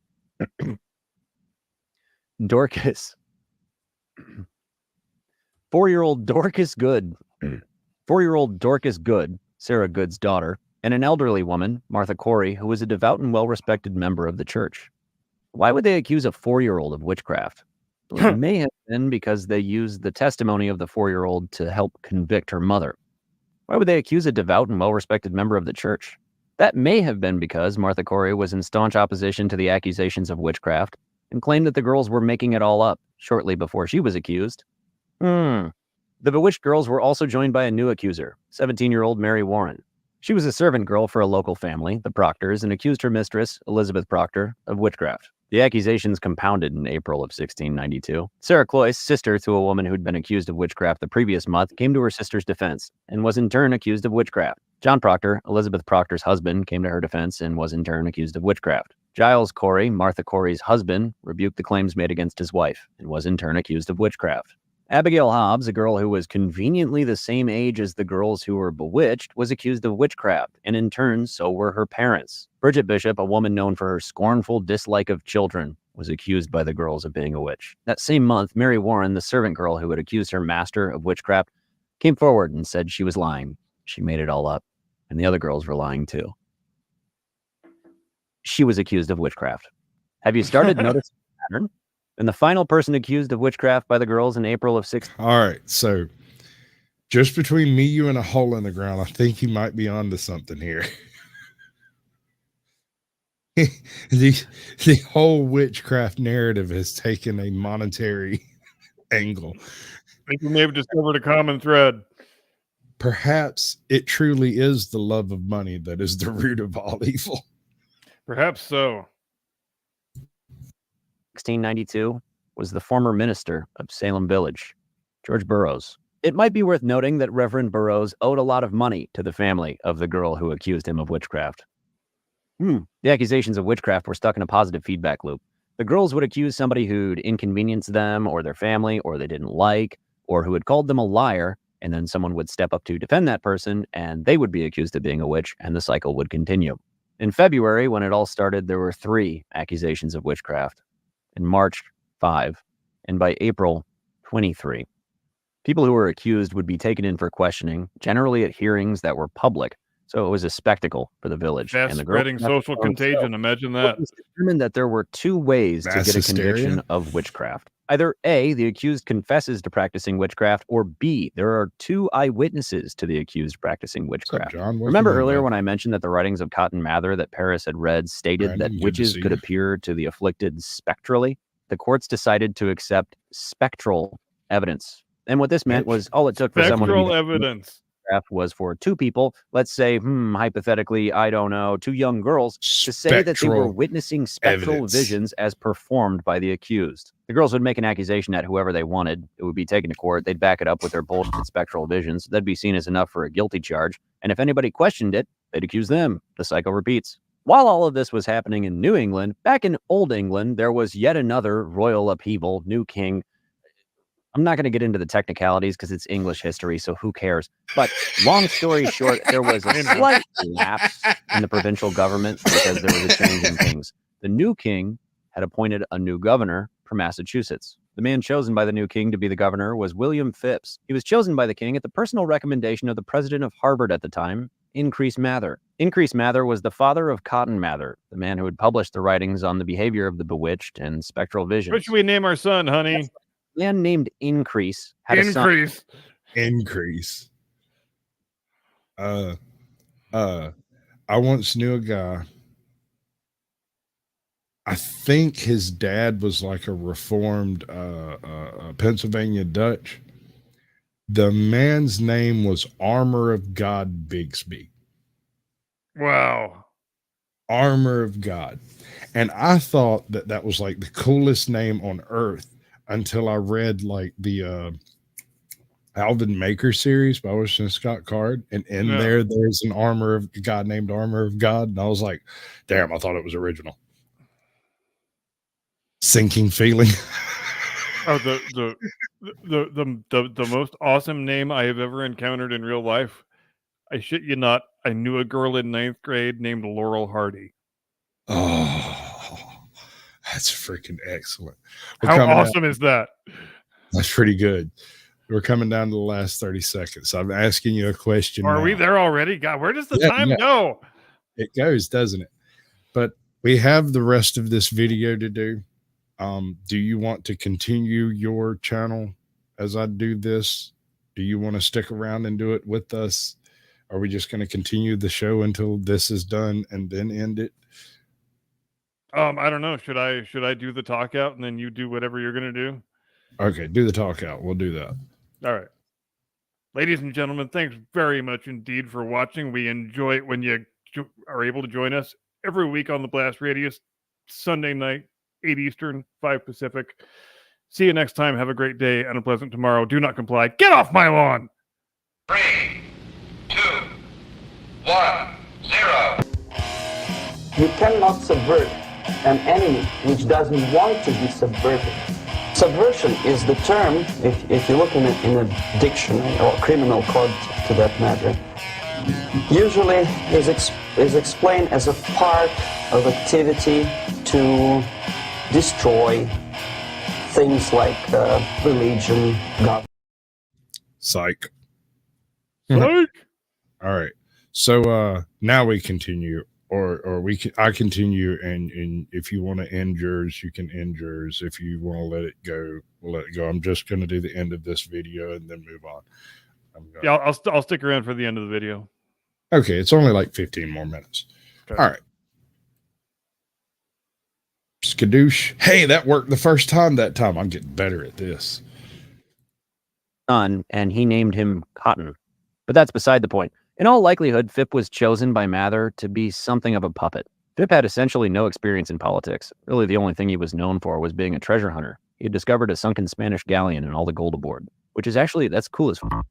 4-year-old Dorcas Good, 4-year-old Dorcas Good, Sarah Good's daughter, and an elderly woman, Martha Corey, who was a devout and well-respected member of the church. Why would they accuse a 4-year-old of witchcraft? Well, it may have been because they used the testimony of the 4-year-old to help convict her mother. Why would they accuse a devout and well-respected member of the church? That may have been because Martha Corey was in staunch opposition to the accusations of witchcraft and claimed that the girls were making it all up shortly before she was accused. The bewitched girls were also joined by a new accuser, 17-year-old Mary Warren. She was a servant girl for a local family, the Proctors, and accused her mistress, Elizabeth Proctor, of witchcraft. The accusations compounded in April of 1692. Sarah Cloyce, sister to a woman who'd been accused of witchcraft the previous month, came to her sister's defense and was in turn accused of witchcraft. John Proctor, Elizabeth Proctor's husband, came to her defense and was in turn accused of witchcraft. Giles Corey, Martha Corey's husband, rebuked the claims made against his wife and was in turn accused of witchcraft. Abigail Hobbs, a girl who was conveniently the same age as the girls who were bewitched, was accused of witchcraft, and in turn, so were her parents. Bridget Bishop, a woman known for her scornful dislike of children, was accused by the girls of being a witch. That same month, Mary Warren, the servant girl who had accused her master of witchcraft, came forward and said she was lying. She made it all up, and the other girls were lying too. She was accused of witchcraft. Have you started noticing the pattern? And the final person accused of witchcraft by the girls in April of 16. All right, so just between me, you, and a hole in the ground, I think you might be onto something here. the whole witchcraft narrative has taken a monetary angle. I think we may have discovered a common thread. Perhaps it truly is the love of money that is the root of all evil. Perhaps so. 1692 was the former minister of Salem Village, George Burroughs. It might be worth noting that Reverend Burroughs owed a lot of money to the family of the girl who accused him of witchcraft. The accusations of witchcraft were stuck in a positive feedback loop. The girls would accuse somebody who'd inconvenienced them or their family or they didn't like, or who had called them a liar, and then someone would step up to defend that person, and they would be accused of being a witch, and the cycle would continue. In February, when it all started, there were 3 accusations of witchcraft. In March, 5, and by April, 23. People who were accused would be taken in for questioning, generally at hearings that were public, so it was a spectacle for the village. Fast and the spreading social contagion, imagine that. It was determined that there were 2 ways to get a conviction of witchcraft. Either A, the accused confesses to practicing witchcraft, or B, there are 2 eyewitnesses to the accused practicing witchcraft. What's up, John? Remember earlier when I mentioned that the writings of Cotton Mather that Paris had read stated that witches could appear to the afflicted spectrally? The courts decided to accept spectral evidence. And what this meant was all it took for someone to Spectral evidence was for 2 people, let's say, hypothetically, I don't know, 2 young girls, to say that they were witnessing spectral visions as performed by the accused. The girls would make an accusation at whoever they wanted. It would be taken to court. They'd back it up with their bullshit spectral visions. That'd be seen as enough for a guilty charge. And if anybody questioned it, they'd accuse them. The cycle repeats. While all of this was happening in New England, back in Old England, there was yet another royal upheaval, new king. I'm not going to get into the technicalities because it's English history, so who cares? But long story short, there was a slight lapse in the provincial government because there was a change in things. The new king had appointed a new governor for Massachusetts. The man chosen by the new king to be the governor was William Phipps. He was chosen by the king at the personal recommendation of the president of Harvard at the time, Increase Mather. Increase Mather was the father of Cotton Mather, the man who had published the writings on the behavior of the bewitched and spectral visions. What should we name our son, honey? A man named Increase had a son. Increase. I once knew a guy. I think his dad was like a reformed Pennsylvania Dutch. The man's name was Armor of God Bigsby. Wow. Armor of God. And I thought that that was like the coolest name on earth until I read like the Alvin Maker series by Washington Scott Card. And in there's an Armor of God named Armor of God. And I was like, damn, I thought it was original. Sinking feeling. Oh, the most awesome name I have ever encountered in real life I shit you not, I knew a girl in 9th grade named Laurel Hardy. Oh, that's freaking excellent. How awesome is that? That's pretty good. We're coming down to the last 30 seconds. I'm asking you a question. Are now. we there already? God, where does the time go? It goes, doesn't it? But we have the rest of this video to do. Do you want to continue your channel as I do this? Do you want to stick around and do it with us? Are we just going to continue the show until this is done and then end it? I don't know. Should I do the talk out and then you do whatever you're gonna do? Okay, do the talk out. We'll do that. All right. Ladies and gentlemen, thanks very much indeed for watching. We enjoy it when you are able to join us every week on the Blast Radius, Sunday night, 8 Eastern, 5 Pacific. See you next time. Have a great day and a pleasant tomorrow. Do not comply. Get off my lawn! 3, 2, 1, 0. You cannot subvert an enemy which doesn't want to be subverted. Subversion is the term, if you look in a dictionary or criminal code to that matter, usually is explained as a part of activity to destroy things like religion, God. Psych. Psych! All right. So now we continue, or I continue, and if you want to end yours, you can end yours. If you want to let it go, we'll let it go. I'm just going to do the end of this video and then move on. Yeah, I'll stick around for the end of the video. Okay, it's only like 15 more minutes. Okay. All right. Skadoosh. Hey, that worked the first time that time. I'm getting better at this. Son, and he named him Cotton. But that's beside the point. In all likelihood, Phipp was chosen by Mather to be something of a puppet. Phipp had essentially no experience in politics. Really, the only thing he was known for was being a treasure hunter. He had discovered a sunken Spanish galleon and all the gold aboard, which is actually, that's cool as fuck.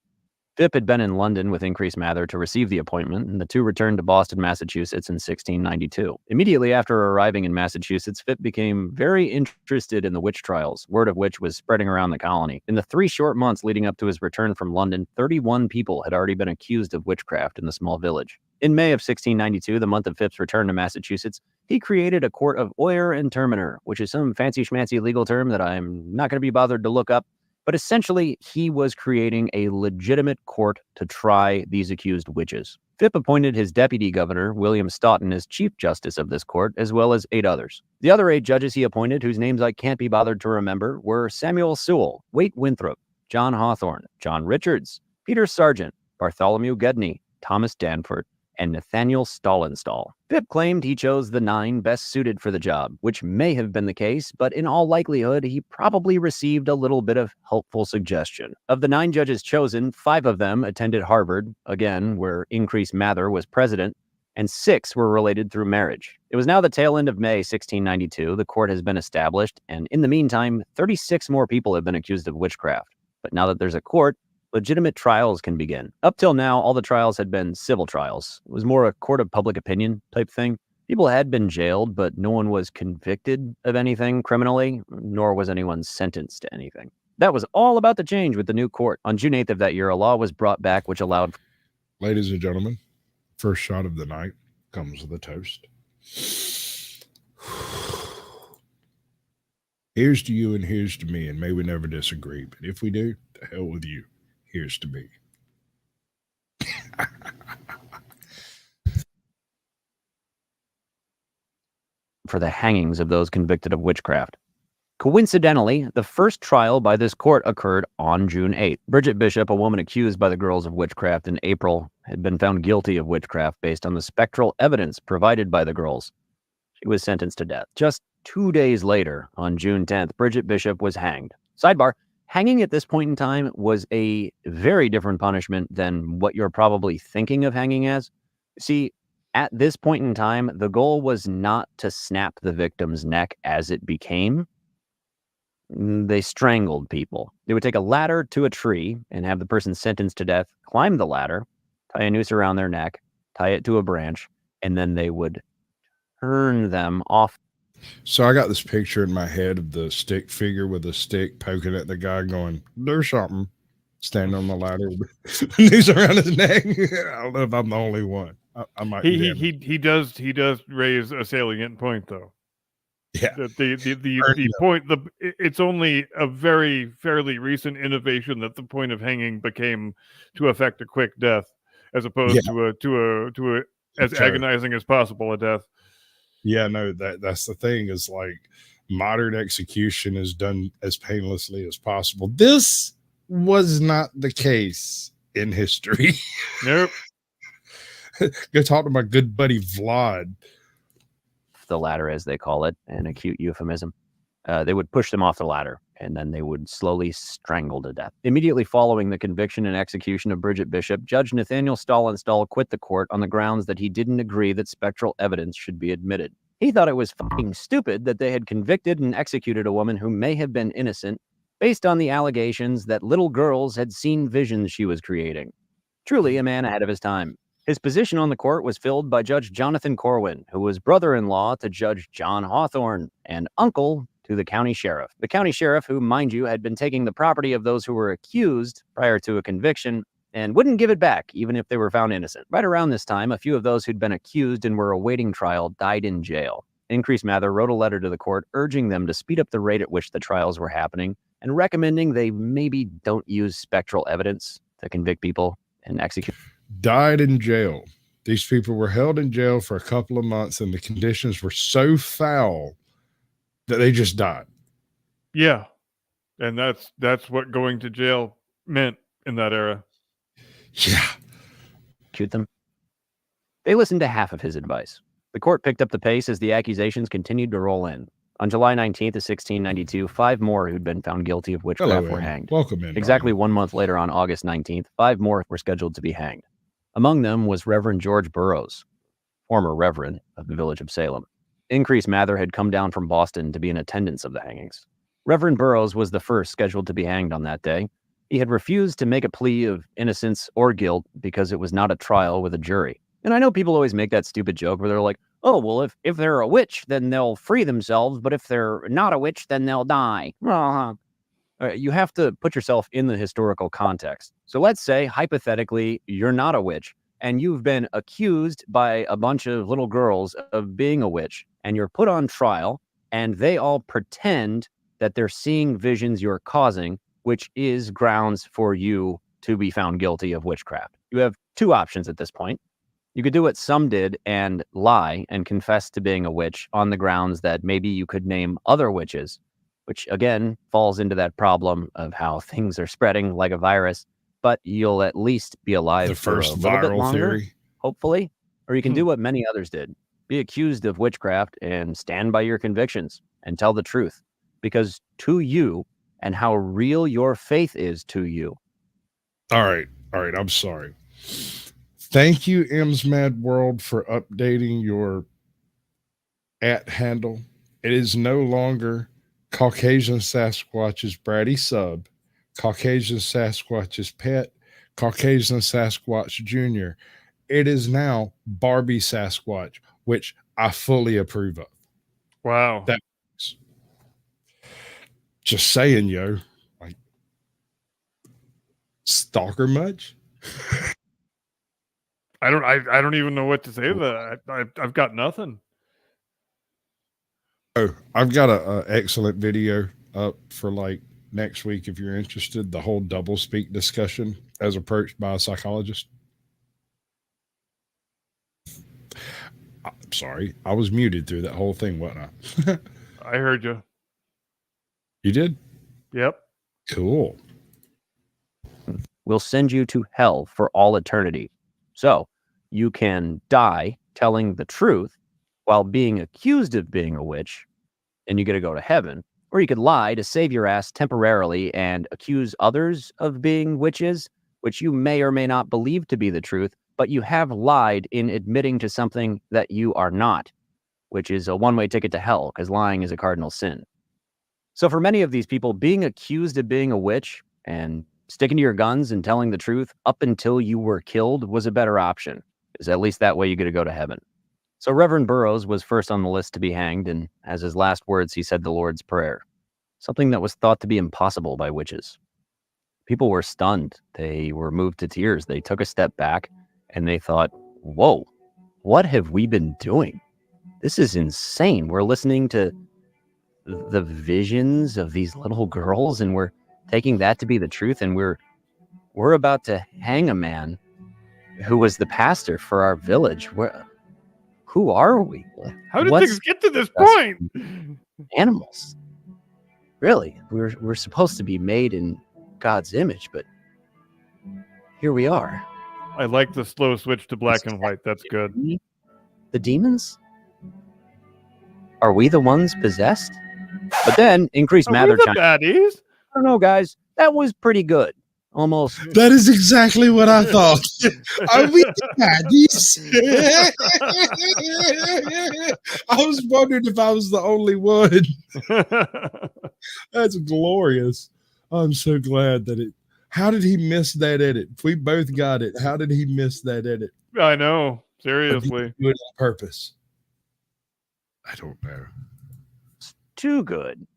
Phipp had been in London with Increase Mather to receive the appointment, and the two returned to Boston, Massachusetts in 1692. Immediately after arriving in Massachusetts, Phipp became very interested in the witch trials, word of which was spreading around the colony. In the 3 short months leading up to his return from London, 31 people had already been accused of witchcraft in the small village. In May of 1692, the month of Phipp's return to Massachusetts, he created a court of oyer and terminer, which is some fancy-schmancy legal term that I'm not going to be bothered to look up. But essentially, he was creating a legitimate court to try these accused witches. Phipp appointed his deputy governor, William Stoughton, as chief justice of this court, as well as 8 others. The other 8 judges he appointed, whose names I can't be bothered to remember, were Samuel Sewell, Waite Winthrop, John Hawthorne, John Richards, Peter Sargent, Bartholomew Gedney, Thomas Danforth, and Nathaniel Stollenstall. Phipp claimed he chose the 9 best suited for the job, which may have been the case, but in all likelihood, he probably received a little bit of helpful suggestion. Of the 9 judges chosen, 5 of them attended Harvard, again, where Increase Mather was president, and 6 were related through marriage. It was now the tail end of May 1692. The court has been established, and in the meantime, 36 more people have been accused of witchcraft. But now that there's a court, legitimate trials can begin. Up till now, all the trials had been civil trials. It was more a court of public opinion type thing. People had been jailed, but no one was convicted of anything criminally, nor was anyone sentenced to anything. That was all about to change with the new court. On June 8th of that year, a law was brought back which allowed... Ladies and gentlemen, first shot of the night comes with a toast. Here's to you and here's to me, and may we never disagree. But if we do, to hell with you. Here's to me. For the hangings of those convicted of witchcraft. Coincidentally, the first trial by this court occurred on June 8th. Bridget Bishop, a woman accused by the girls of witchcraft in April, had been found guilty of witchcraft based on the spectral evidence provided by the girls. She was sentenced to death. Just 2 days later, on June 10th, Bridget Bishop was hanged. Sidebar, hanging at this point in time was a very different punishment than what you're probably thinking of hanging as. See, at this point in time, the goal was not to snap the victim's neck as it became. They strangled people. They would take a ladder to a tree and have the person sentenced to death climb the ladder, tie a noose around their neck, tie it to a branch, and then they would turn them off. So I got this picture in my head of the stick figure with a stick poking at the guy going, do something. standing on the ladder with the noose around his neck. I don't know if I'm the only one. I might be damned. He does raise a salient point though. Yeah. The point, it's only a very fairly recent innovation that the point of hanging became to affect a quick death, as opposed to a as agonizing as possible a death. Yeah, no, that's the thing, is like modern execution is done as painlessly as possible. This was not the case in history. Nope. Go talk to my good buddy Vlad. The ladder, as they call it, an acute euphemism. They would push them off the ladder, and then they would slowly strangle to death. Immediately following the conviction and execution of Bridget Bishop, Judge Nathaniel Stahlenstall quit the court on the grounds that he didn't agree that spectral evidence should be admitted. He thought it was fucking stupid that they had convicted and executed a woman who may have been innocent based on the allegations that little girls had seen visions she was creating. Truly a man ahead of his time. His position on the court was filled by Judge Jonathan Corwin, who was brother-in-law to Judge John Hawthorne and uncle to the county sheriff. The county sheriff, who, mind you, had been taking the property of those who were accused prior to a conviction and wouldn't give it back even if they were found innocent. Right around this time, a few of those who'd been accused and were awaiting trial died in jail. Increase Mather wrote a letter to the court urging them to speed up the rate at which the trials were happening and recommending they maybe don't use spectral evidence to convict people and execute. Died in jail. These people were held in jail for a couple of months, and the conditions were so foul that they just died. Yeah, and that's what going to jail meant in that era. Yeah. Execute them. They listened to half of his advice. The court picked up the pace as the accusations continued to roll in. On July 19th of 1692, 5 more who'd been found guilty of witchcraft were hanged. Welcome in. Exactly Ryan. 1 month later, on August 19th, 5 more were scheduled to be hanged. Among them was Reverend George Burroughs, former Reverend of the village of Salem. Increase Mather had come down from Boston to be in attendance of the hangings. Reverend Burroughs was the first scheduled to be hanged on that day. He had refused to make a plea of innocence or guilt because it was not a trial with a jury. And I know people always make that stupid joke where they're like, oh, well, if they're a witch, then they'll free themselves, but if they're not a witch, then they'll die. You have to put yourself in the historical context. So let's say, hypothetically, you're not a witch, and you've been accused by a bunch of little girls of being a witch, and you're put on trial, and they all pretend that they're seeing visions you're causing, which is grounds for you to be found guilty of witchcraft. You have 2 options at this point. You could do what some did and lie and confess to being a witch on the grounds that maybe you could name other witches, which again falls into that problem of how things are spreading like a virus, but you'll at least be alive for a little bit longer, theory. Hopefully. Or you can do what many others did. Be accused of witchcraft and stand by your convictions and tell the truth. Because to you and how real your faith is to you. All right. I'm sorry. Thank you, M's Mad World, for updating your @handle. It is no longer Caucasian Sasquatch's bratty sub, Caucasian Sasquatch's pet, Caucasian Sasquatch Jr. It is now Barbie Sasquatch, which I fully approve of. Wow. That's just saying, yo. Like, stalker much? I don't even know what to say to that. I've got nothing. Oh, I've got a excellent video up for like next week if you're interested. The whole doublespeak discussion as approached by a psychologist. I'm sorry, I was muted through that whole thing, wasn't I? I heard you. You did? Yep. Cool. Will send you to hell for all eternity. So you can die telling the truth while being accused of being a witch, and you get to go to heaven. Or you could lie to save your ass temporarily and accuse others of being witches, which you may or may not believe to be the truth, but you have lied in admitting to something that you are not, which is a one-way ticket to hell, because lying is a cardinal sin. So for many of these people, being accused of being a witch and sticking to your guns and telling the truth up until you were killed was a better option, because at least that way you get to go to heaven. So Reverend Burroughs was first on the list to be hanged, and as his last words, he said the Lord's Prayer, something that was thought to be impossible by witches. People were stunned. They were moved to tears. They took a step back and they thought, whoa, what have we been doing? This is insane. We're listening to the visions of these little girls and we're taking that to be the truth. And we're about to hang a man who was the pastor for our village. Who are we? How did What's things get to this us point? animals? Really, we're supposed to be made in God's image, but here we are. I like the slow switch to black and white. That's good. The demons? Are we the ones possessed? But then increased Are we Mather the chimed. baddies? I don't know, guys. That was pretty good. Almost. That is exactly what I thought. Are we baddies? I was wondering if I was the only one. That's glorious. I'm so glad that it. How did he miss that edit? If we both got it, how did he miss that edit? I know. Or did Seriously. he do it on purpose? I don't know. Too good.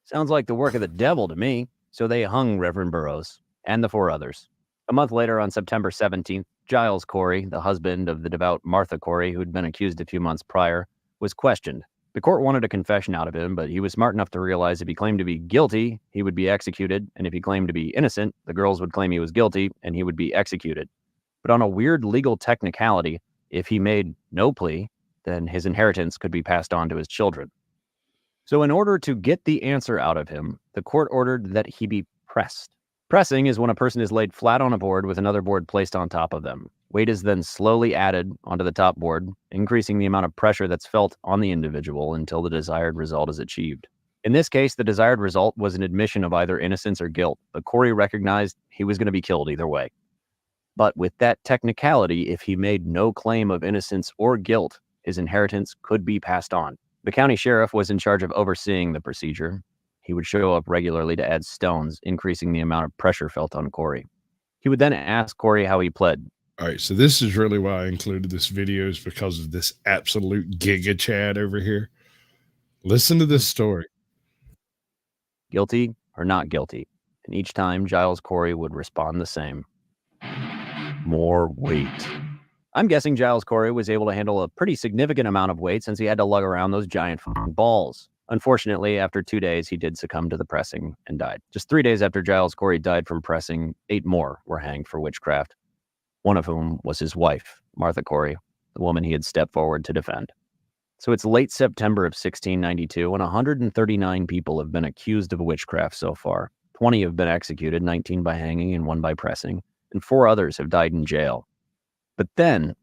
Sounds like the work of the devil to me. So they hung Reverend Burroughs and the 4 others. A month later, on September 17th, Giles Corey, the husband of the devout Martha Corey, who'd been accused a few months prior, was questioned. The court wanted a confession out of him, but he was smart enough to realize if he claimed to be guilty, he would be executed, and if he claimed to be innocent, the girls would claim he was guilty, and he would be executed. But on a weird legal technicality, if he made no plea, then his inheritance could be passed on to his children. So in order to get the answer out of him, the court ordered that he be pressed. Pressing is when a person is laid flat on a board with another board placed on top of them. Weight is then slowly added onto the top board, increasing the amount of pressure that's felt on the individual until the desired result is achieved. In this case, the desired result was an admission of either innocence or guilt, but Corey recognized he was going to be killed either way. But with that technicality, if he made no claim of innocence or guilt, his inheritance could be passed on. The county sheriff was in charge of overseeing the procedure. He would show up regularly to add stones, increasing the amount of pressure felt on Corey. He would then ask Corey how he pled. All right, so this is really why I included this video, is because of this absolute giga Chad over here. Listen to this story. Guilty or not guilty? And each time, Giles Corey would respond the same. More weight. I'm guessing Giles Corey was able to handle a pretty significant amount of weight since he had to lug around those giant fucking balls. Unfortunately, after 2 days, he did succumb to the pressing and died. Just 3 days after Giles Corey died from pressing, 8 more were hanged for witchcraft, one of whom was his wife, Martha Corey, the woman he had stepped forward to defend. So it's late September of 1692, and 139 people have been accused of witchcraft so far. 20 have been executed, 19 by hanging and 1 by pressing, and 4 others have died in jail. But then,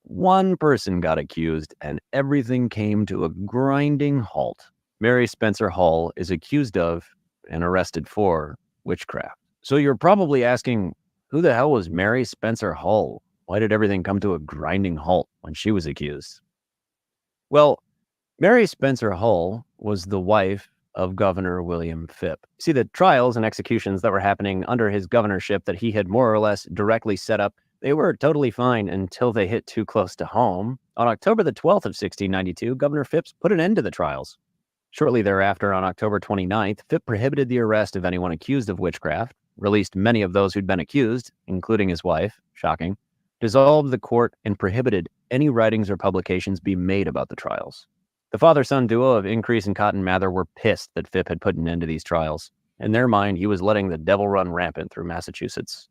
one person got accused, and everything came to a grinding halt. Mary Spencer Hall is accused of and arrested for witchcraft. So you're probably asking, who the hell was Mary Spencer Hall? Why did everything come to a grinding halt when she was accused? Well, Mary Spencer Hall was the wife of Governor William Phipp. See, the trials and executions that were happening under his governorship that he had more or less directly set up, they were totally fine until they hit too close to home. On October the 12th of 1692, Governor Phips put an end to the trials. Shortly thereafter, on October 29th, Phipp prohibited the arrest of anyone accused of witchcraft, released many of those who'd been accused, including his wife, shocking, dissolved the court, and prohibited any writings or publications be made about the trials. The father-son duo of Increase and Cotton Mather were pissed that Phipp had put an end to these trials. In their mind, he was letting the devil run rampant through Massachusetts,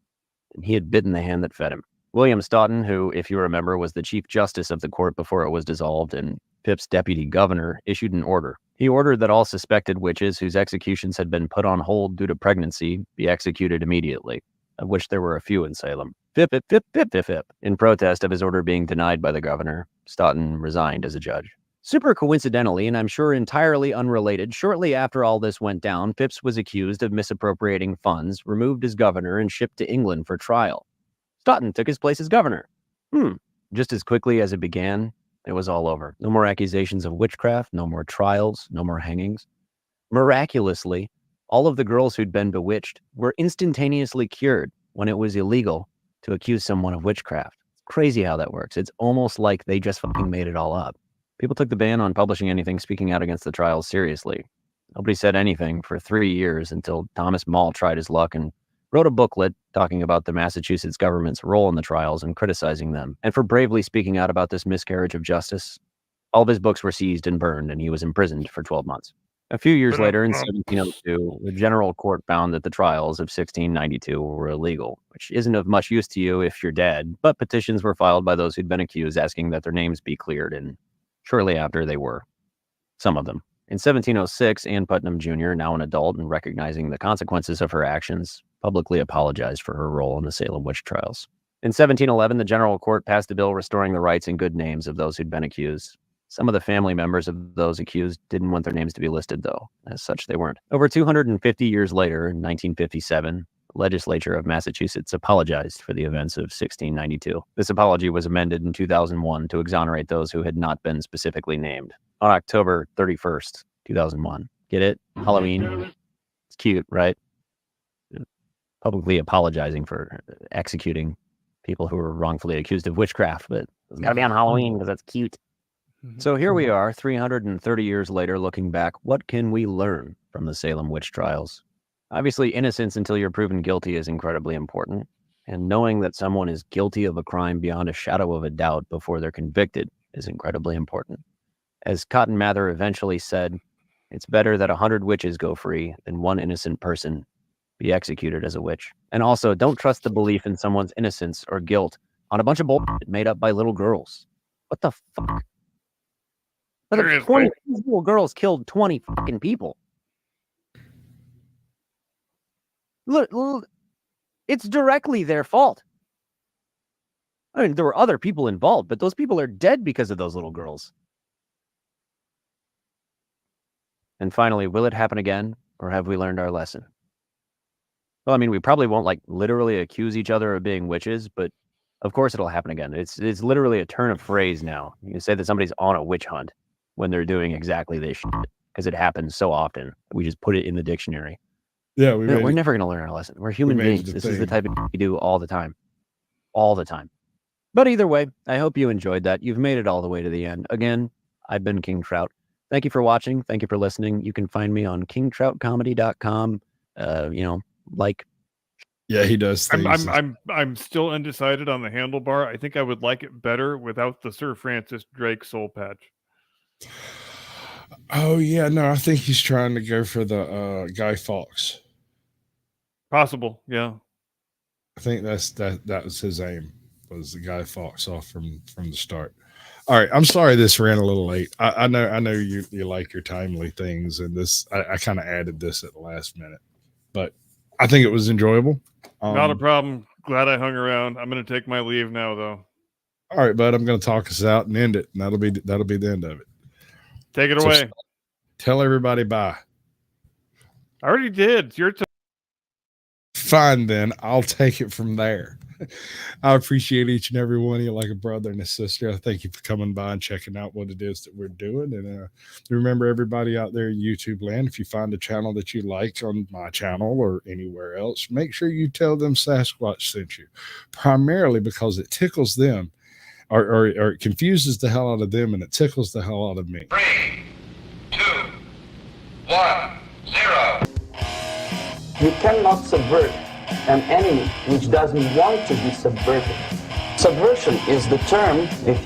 and he had bitten the hand that fed him. William Stoughton, who, if you remember, was the Chief Justice of the court before it was dissolved, and Phipp's deputy governor, issued an order. He ordered that all suspected witches whose executions had been put on hold due to pregnancy be executed immediately, of which there were a few in Salem. Phipp, Phipp, Phipp, Phipp, Phipp, Phipp. In protest of his order being denied by the governor, Stoughton resigned as a judge. Super coincidentally, and I'm sure entirely unrelated, shortly after all this went down, Phips was accused of misappropriating funds, removed as governor, and shipped to England for trial. Stoughton took his place as governor. Just as quickly as it began, it was all over. No more accusations of witchcraft, no more trials, no more hangings. Miraculously, all of the girls who'd been bewitched were instantaneously cured when it was illegal to accuse someone of witchcraft. It's crazy how that works. It's almost like they just fucking made it all up. People took the ban on publishing anything speaking out against the trials seriously. Nobody said anything for 3 years until Thomas Mall tried his luck and wrote a booklet talking about the Massachusetts government's role in the trials and criticizing them, and for bravely speaking out about this miscarriage of justice. All of his books were seized and burned, and he was imprisoned for 12 months. A few years later, in 1702, the General Court found that the trials of 1692 were illegal, which isn't of much use to you if you're dead, but petitions were filed by those who'd been accused asking that their names be cleared, and shortly after they were. Some of them. In 1706, Ann Putnam Jr., now an adult and recognizing the consequences of her actions, publicly apologized for her role in the Salem Witch Trials. In 1711, the General Court passed a bill restoring the rights and good names of those who'd been accused. Some of the family members of those accused didn't want their names to be listed, though. As such, they weren't. Over 250 years later, in 1957, the legislature of Massachusetts apologized for the events of 1692. This apology was amended in 2001 to exonerate those who had not been specifically named. On October 31st, 2001. Get it? Halloween. It's cute, right? Publicly apologizing for executing people who were wrongfully accused of witchcraft, but it's got to be on Halloween because that's cute. So here we are, 330 years later, looking back. What can we learn from the Salem Witch Trials? Obviously, innocence until you're proven guilty is incredibly important, and knowing that someone is guilty of a crime beyond a shadow of a doubt before they're convicted is incredibly important. As Cotton Mather eventually said, it's better that 100 witches go free than one innocent person be executed as a witch. And also, don't trust the belief in someone's innocence or guilt on a bunch of bullshit made up by little girls. What the fuck? But if 20 little girls killed 20 fucking people. Look, it's directly their fault. I mean, there were other people involved, but those people are dead because of those little girls. And finally, will it happen again, or have we learned our lesson? Well, I mean, we probably won't literally accuse each other of being witches, but of course it'll happen again. It's literally a turn of phrase now. You can say that somebody's on a witch hunt when they're doing exactly this shit, because it happens so often. We just put it in the dictionary. Yeah, we're never going to learn our lesson. We're human beings. This is the type of thing we do all the time. All the time. But either way, I hope you enjoyed that. You've made it all the way to the end. Again, I've been King Trout. Thank you for watching. Thank you for listening. You can find me on kingtroutcomedy.com. Yeah, he does things. I'm still undecided on the handlebar. I think I would like it better without the Sir Francis Drake soul patch. Oh yeah, no, I think he's trying to go for the Guy Fawkes. Possible, yeah. I think that was his aim, was the Guy Fawkes off from the start. All right, I'm sorry this ran a little late. I know you like your timely things, and this I kind of added this at the last minute, but I think it was enjoyable. Not a problem. Glad I hung around. I'm going to take my leave now, though. All right, bud. I'm going to talk us out and end it, and that'll be the end of it. Take it away. Tell everybody bye. I already did. It's your turn. Fine, then. I'll take it from there. I appreciate each and every one of you like a brother and a sister. I thank you for coming by and checking out what it is that we're doing. And remember, everybody out there in YouTube land, if you find a channel that you like on my channel or anywhere else, make sure you tell them Sasquatch sent you, primarily because it tickles them or it confuses the hell out of them, and it tickles the hell out of me. 3, 2, 1, 0. You cannot subvert an enemy which doesn't want to be subverted. Subversion is the term,